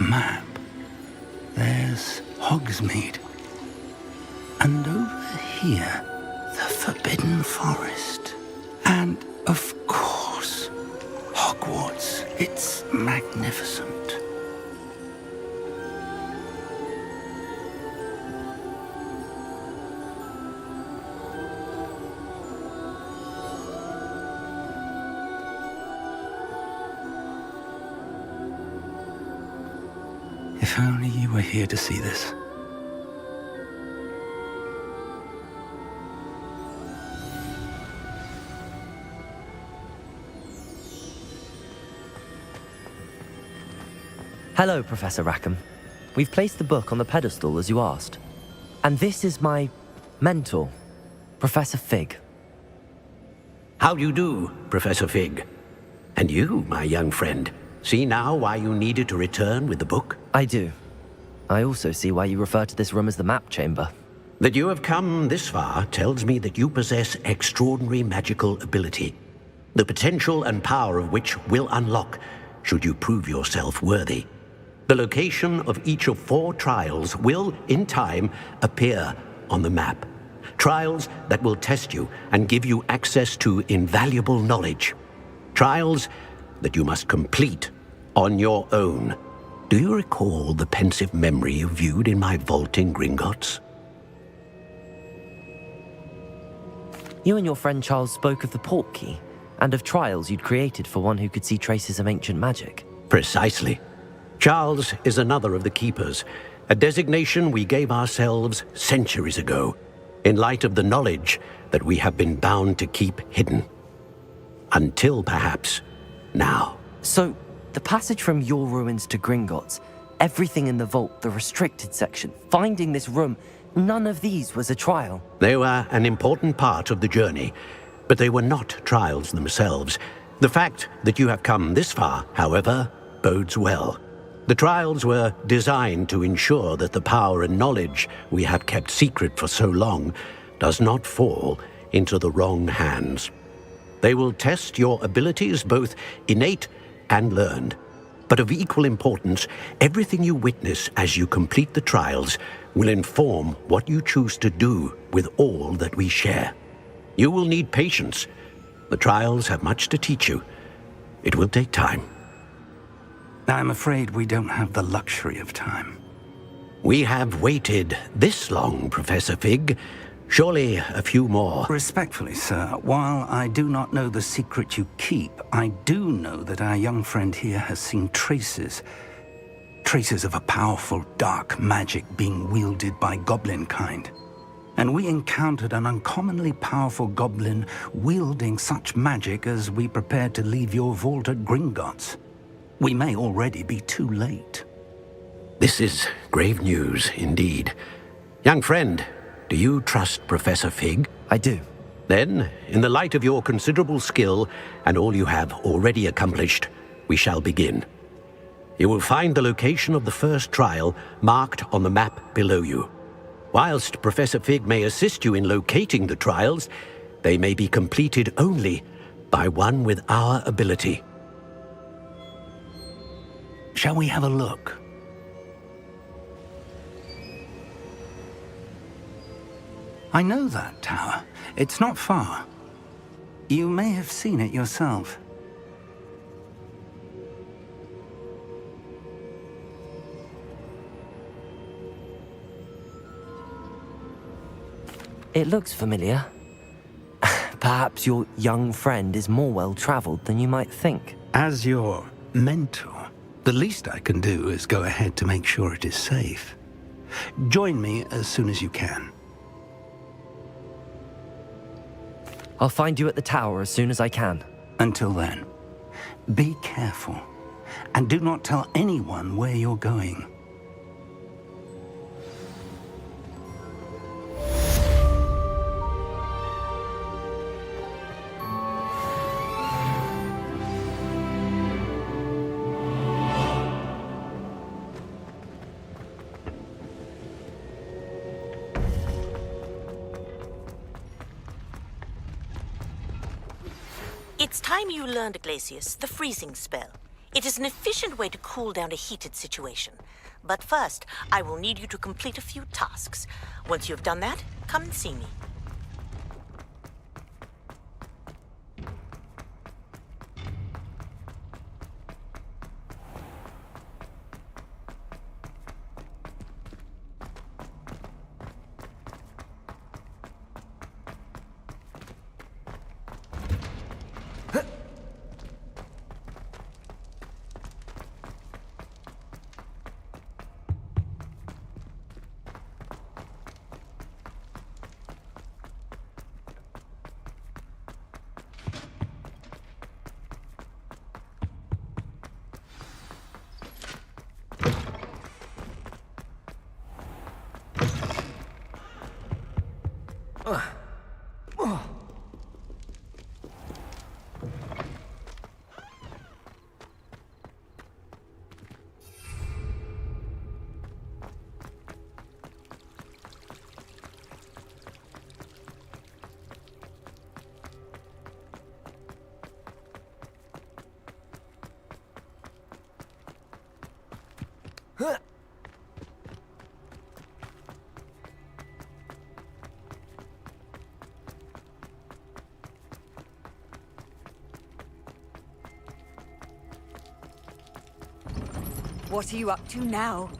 S13: the map, there's Hogsmeade. And over here, the Forbidden Forest. And, of course, Hogwarts. It's magnificent. If only you were here to see this.
S1: Hello, Professor Rackham. We've placed the book on the pedestal as you asked. And this is my mentor, Professor Fig.
S6: How do you do, Professor Fig? And you, my young friend, see now why you needed to return with the book?
S1: I do. I also see why you refer to this room as the map chamber.
S6: That you have come this far tells me that you possess extraordinary magical ability, the potential and power of which will unlock should you prove yourself worthy. The location of each of 4 trials will, in time, appear on the map. Trials that will test you and give you access to invaluable knowledge. Trials that you must complete on your own. Do you recall the pensive memory you viewed in my vault in Gringotts?
S1: You and your friend Charles spoke of the Portkey and of trials you'd created for one who could see traces of ancient magic.
S6: Precisely. Charles is another of the Keepers, a designation we gave ourselves centuries ago, in light of the knowledge that we have been bound to keep hidden. Until, perhaps, now.
S1: So, the passage from your ruins to Gringotts, everything in the vault, the restricted section, finding this room, none of these was a trial.
S6: They were an important part of the journey, but they were not trials themselves. The fact that you have come this far, however, bodes well. The trials were designed to ensure that the power and knowledge we have kept secret for so long does not fall into the wrong hands. They will test your abilities, both innate and learned. But of equal importance, everything you witness as you complete the trials will inform what you choose to do with all that we share. You will need patience. The trials have much to teach you. It will take time.
S13: I'm afraid we don't have the luxury of time.
S6: We have waited this long, Professor Fig. Surely a few more.
S13: Respectfully, sir, while I do not know the secret you keep, I do know that our young friend here has seen traces of a powerful dark magic being wielded by goblin kind. And we encountered an uncommonly powerful goblin wielding such magic as we prepared to leave your vault at Gringotts. We may already be too late.
S6: This is grave news indeed. Young friend, do you trust Professor Fig?
S1: I do.
S6: Then, in the light of your considerable skill and all you have already accomplished, we shall begin. You will find the location of the first trial marked on the map below you. Whilst Professor Fig may assist you in locating the trials, they may be completed only by one with our ability.
S13: Shall we have a look? I know that tower. It's not far. You may have seen it yourself.
S1: It looks familiar. Perhaps your young friend is more well-traveled than you might think.
S13: As your mentor, the least I can do is go ahead to make sure it is safe. Join me as soon as you can.
S1: I'll find you at the tower as soon as I can.
S13: Until then, be careful, and do not tell anyone where you're going.
S7: It's time you learned, Glacius, the freezing spell. It is an efficient way to cool down a heated situation. But first, I will need you to complete a few tasks. Once you have done that, come and see me.
S22: What are you up to now?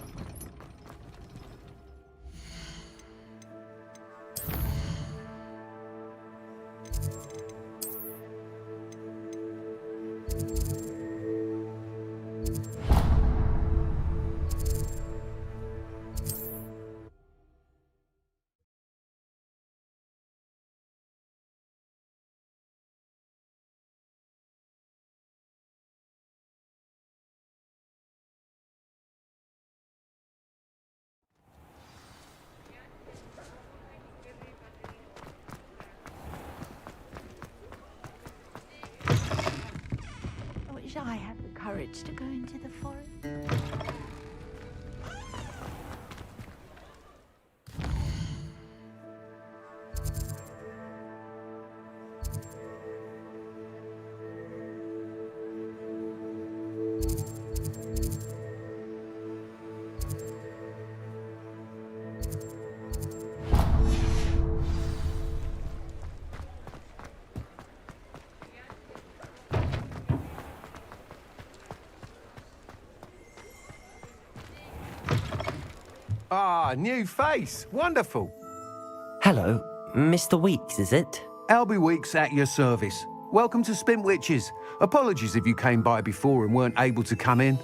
S8: I wish I had the courage to go into the forest.
S23: Ah, new face. Wonderful.
S1: Hello, Mr. Weeks, is it?
S23: Albie Weeks at your service. Welcome to Spint Witches. Apologies if you came by before and weren't able to come in.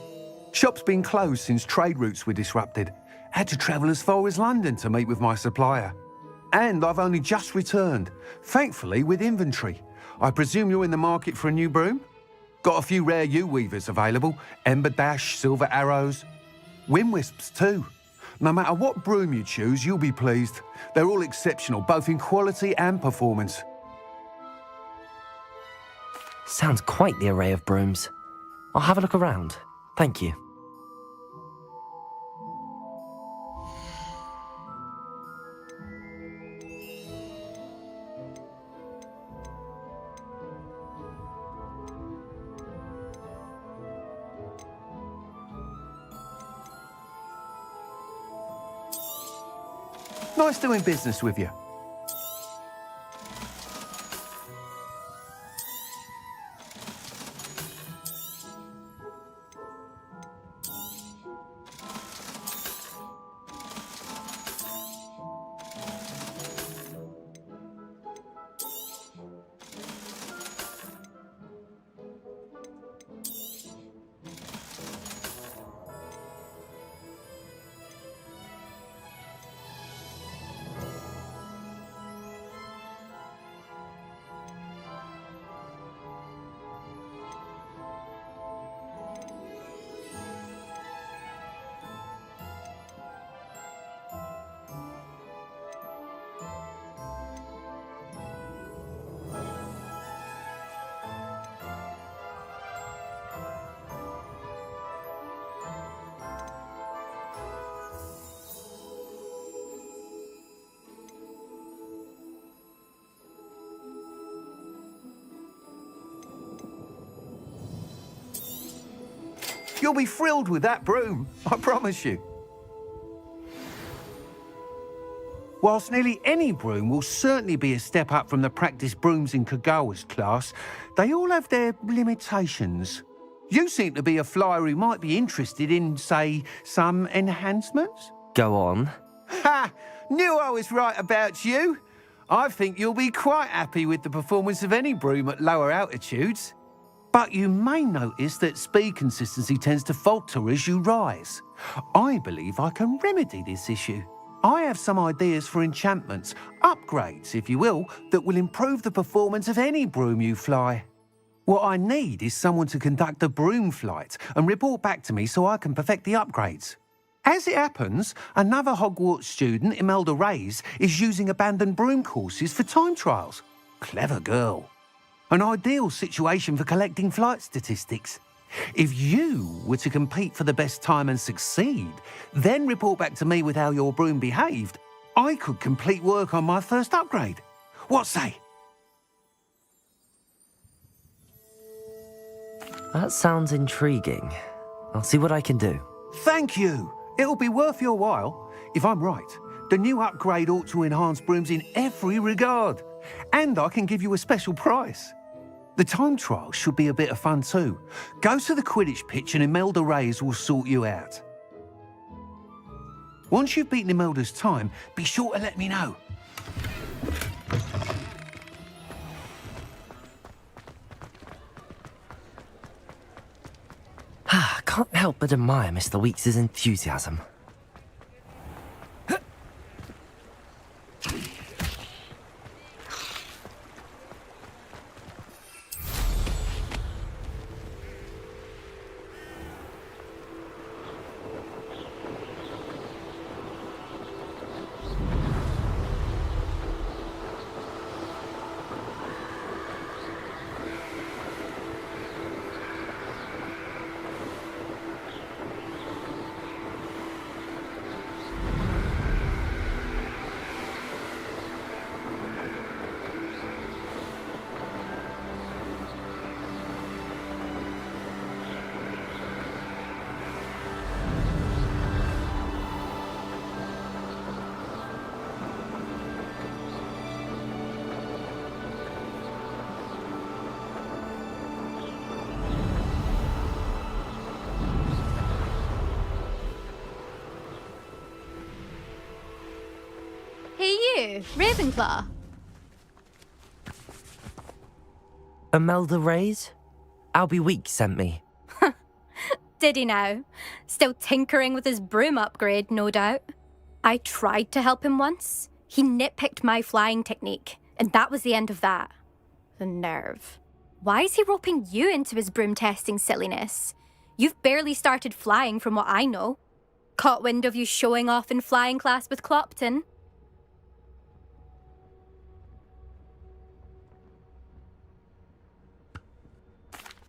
S23: Shop's been closed since trade routes were disrupted. Had to travel as far as London to meet with my supplier. And I've only just returned, thankfully with inventory. I presume you're in the market for a new broom? Got a few rare yew-weavers available. Ember Dash, Silver Arrows. Wind Wisps too. No matter what broom you choose, you'll be pleased. They're all exceptional, both in quality and performance.
S1: Sounds quite the array of brooms. I'll have a look around. Thank you.
S23: Nice doing business with you. You'll be thrilled with that broom, I promise you. Whilst nearly any broom will certainly be a step up from the practice brooms in Kagawa's class, they all have their limitations. You seem to be a flyer who might be interested in, say, some enhancements?
S1: Go on.
S23: Ha! Knew I was right about you. I think you'll be quite happy with the performance of any broom at lower altitudes. But you may notice that speed consistency tends to falter as you rise. I believe I can remedy this issue. I have some ideas for enchantments, upgrades, if you will, that will improve the performance of any broom you fly. What I need is someone to conduct a broom flight and report back to me so I can perfect the upgrades. As it happens, another Hogwarts student, Imelda Reyes, is using abandoned broom courses for time trials. Clever girl. An ideal situation for collecting flight statistics. If you were to compete for the best time and succeed, then report back to me with how your broom behaved, I could complete work on my first upgrade. What say?
S1: That sounds intriguing. I'll see what I can do.
S23: Thank you. It'll be worth your while. If I'm right, the new upgrade ought to enhance brooms in every regard. And I can give you a special price. The time trial should be a bit of fun too. Go to the Quidditch pitch and Imelda Reyes will sort you out. Once you've beaten Imelda's time, be sure to let me know.
S1: Can't help but admire Mr. Weeks' enthusiasm.
S14: Hey you, Ravenclaw.
S1: Imelda Reyes? Albie Weeks sent me.
S14: Did he now? Still tinkering with his broom upgrade, no doubt. I tried to help him once. He nitpicked my flying technique, and that was the end of that. The nerve. Why is he roping you into his broom testing silliness? You've barely started flying from what I know. Caught wind of you showing off in flying class with Clopton.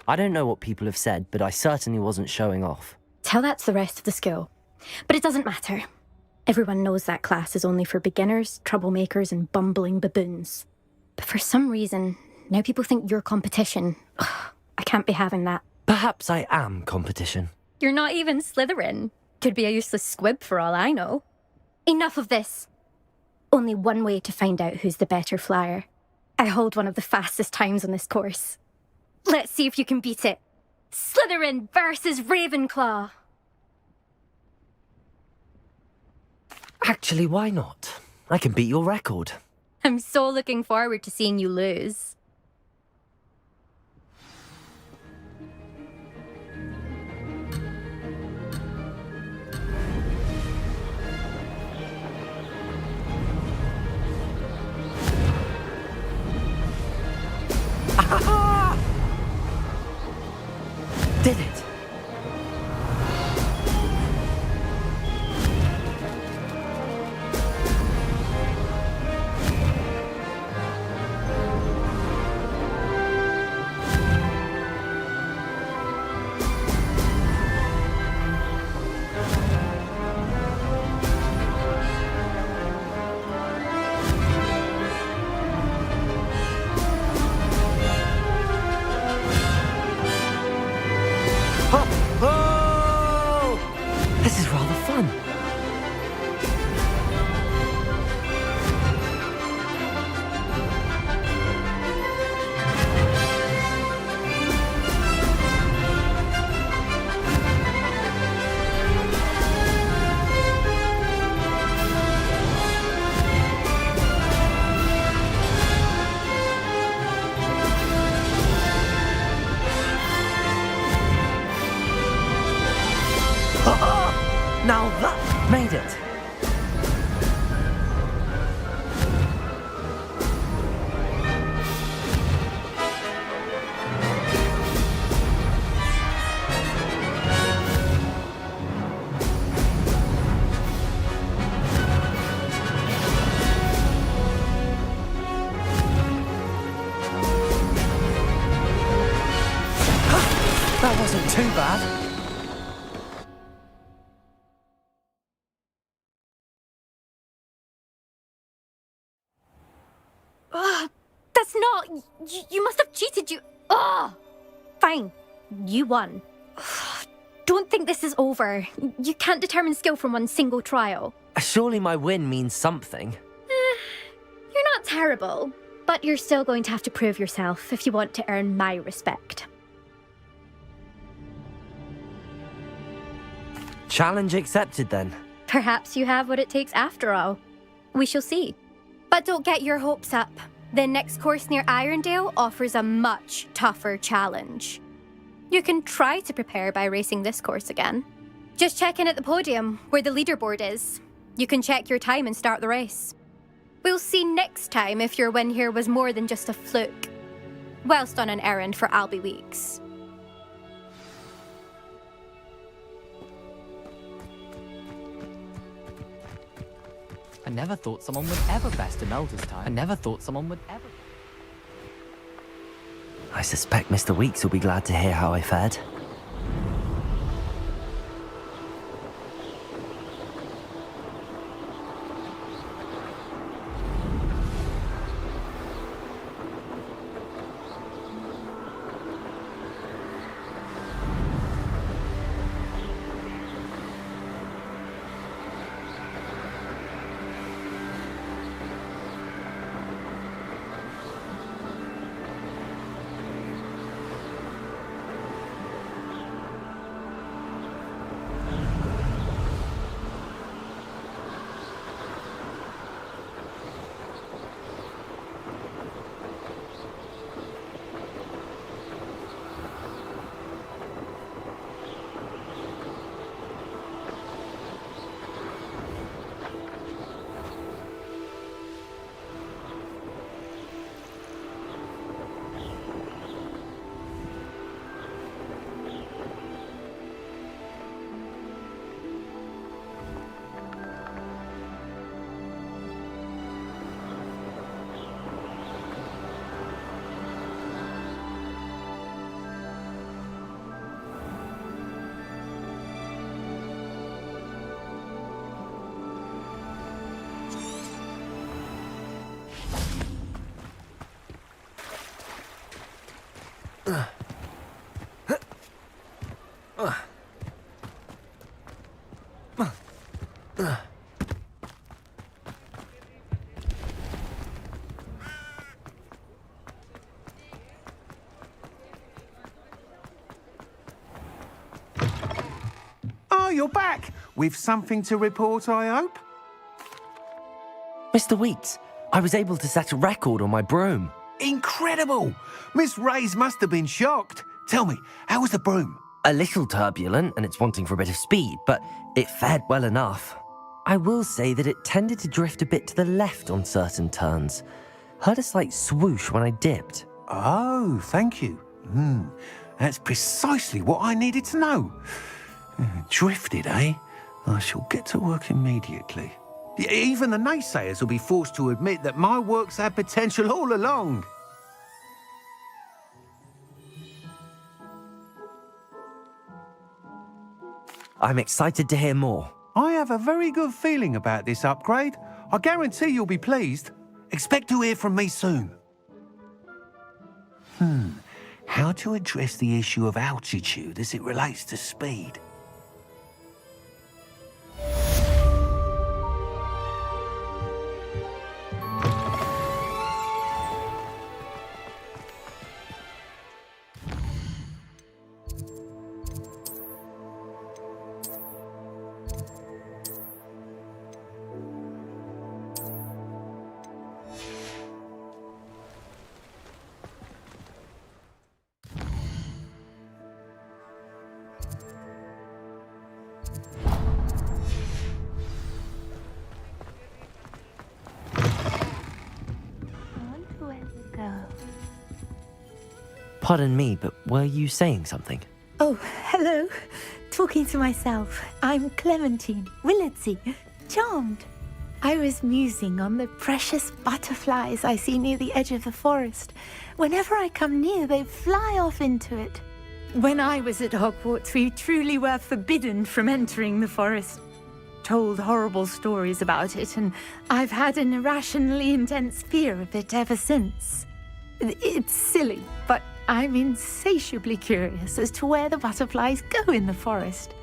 S1: I don't know what people have said, but I certainly wasn't showing off.
S14: Tell that to the rest of the school. But it doesn't matter. Everyone knows that class is only for beginners, troublemakers, and bumbling baboons. But for some reason, now people think you're competition. Ugh, I can't be having that.
S1: Perhaps I am competition.
S14: You're not even Slytherin. Could be a useless squib for all I know. Enough of this. Only one way to find out who's the better flyer. I hold one of the fastest times on this course. Let's see if you can beat it. Slytherin versus Ravenclaw.
S1: Actually, why not? I can beat your record.
S14: I'm so looking forward to seeing you lose.
S1: Did it! fun. Now that made it. That wasn't too bad.
S14: That's not... You must have cheated, you... Ugh! Fine. You won. Don't think this is over. You can't determine skill from one single trial.
S1: Surely my win means something.
S14: You're not terrible, but you're still going to have to prove yourself if you want to earn my respect.
S1: Challenge accepted, then.
S14: Perhaps you have what it takes after all. We shall see. But don't get your hopes up. The next course near Irondale offers a much tougher challenge. You can try to prepare by racing this course again. Just check in at the podium, where the leaderboard is. You can check your time and start the race. We'll see next time if your win here was more than just a fluke. Whilst on an errand for Albie Weeks.
S10: I never thought someone would ever best an elder's time. I never thought someone would ever...
S1: I suspect Mr. Weeks will be glad to hear how I fared.
S23: Oh, you're back! With something to report, I hope?
S1: Mr. Weeks, I was able to set a record on my broom.
S23: Incredible! Miss Reyes must have been shocked. Tell me, how was the broom?
S1: A little turbulent, and it's wanting for a bit of speed, but it fared well enough. I will say that it tended to drift a bit to the left on certain turns. Heard a slight swoosh when I dipped.
S23: Oh, thank you. That's precisely what I needed to know. Drifted, eh? I shall get to work immediately. Even the naysayers will be forced to admit that my work's had potential all along.
S1: I'm excited to hear more.
S23: I have a very good feeling about this upgrade. I guarantee you'll be pleased. Expect to hear from me soon. How to address the issue of altitude as it relates to speed?
S1: Pardon me, but were you saying something?
S16: Oh, hello. Talking to myself. I'm Clementine, Willardsy, charmed. I was musing on the precious butterflies I see near the edge of the forest. Whenever I come near, they fly off into it. When I was at Hogwarts, we truly were forbidden from entering the forest. Told horrible stories about it, and I've had an irrationally intense fear of it ever since. It's silly, but I'm insatiably curious as to where the butterflies go in the forest.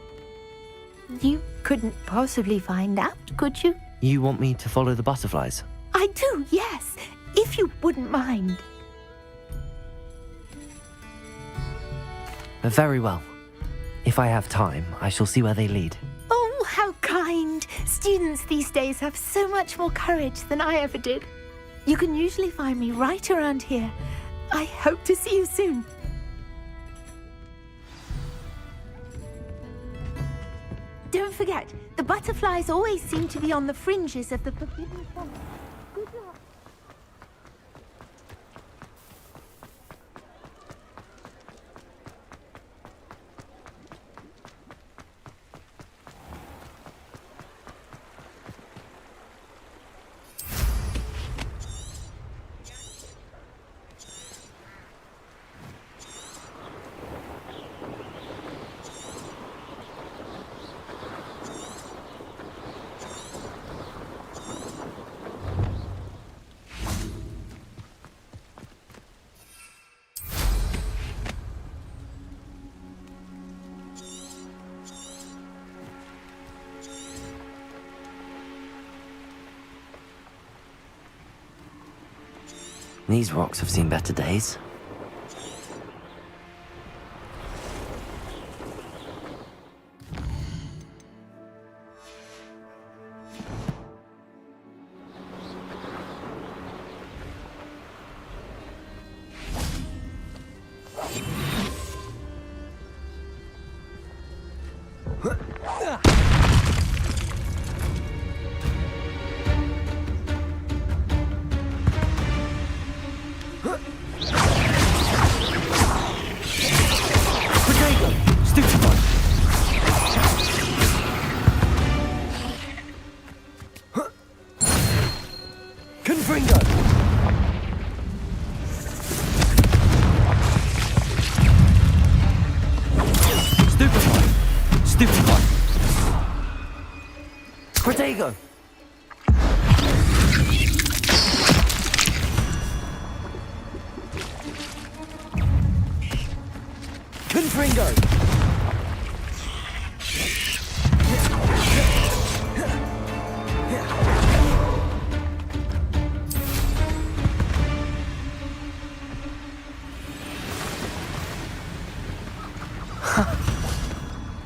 S16: You couldn't possibly find out, could you?
S1: You want me to follow the butterflies?
S16: I do, yes, if you wouldn't mind.
S1: Very well. If I have time, I shall see where they lead.
S16: Oh, how kind! Students these days have so much more courage than I ever did. You can usually find me right around here. I hope to see you soon. Don't forget, the butterflies always seem to be on the fringes of the forbidden forest. Good luck.
S1: These rocks have seen better days. Protego! Confringo!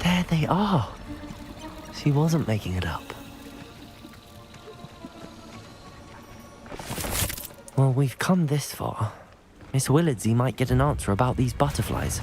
S1: There they are. She wasn't making it up. Well, we've come this far. Miss Willardsy might get an answer about these butterflies.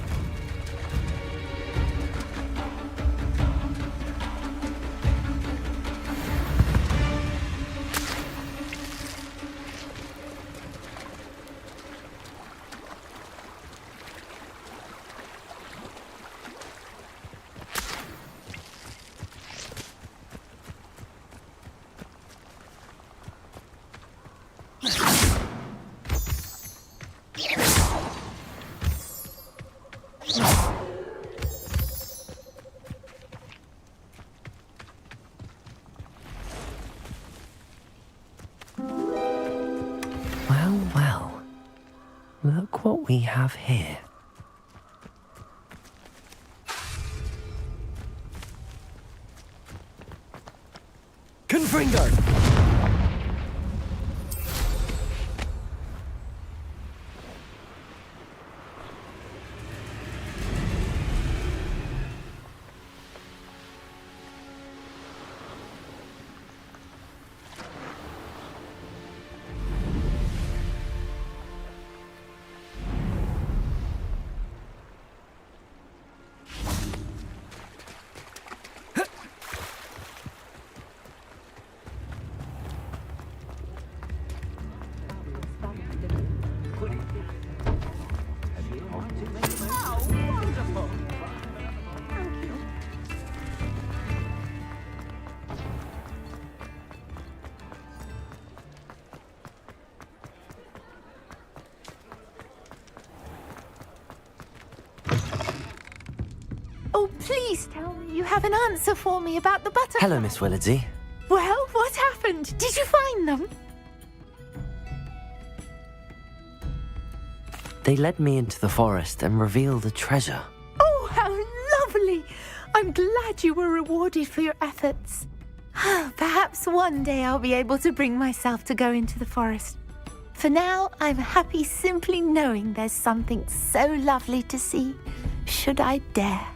S1: Well. Look what we have here. Confringo!
S16: please tell me you have an answer for me about the butterflies.
S1: Hello, Miss Willardsey.
S16: Well, what happened? Did you find them?
S1: They led me into the forest and revealed a treasure.
S16: Oh, how lovely! I'm glad you were rewarded for your efforts. Perhaps one day I'll be able to bring myself to go into the forest. For now, I'm happy simply knowing there's something so lovely to see, should I dare.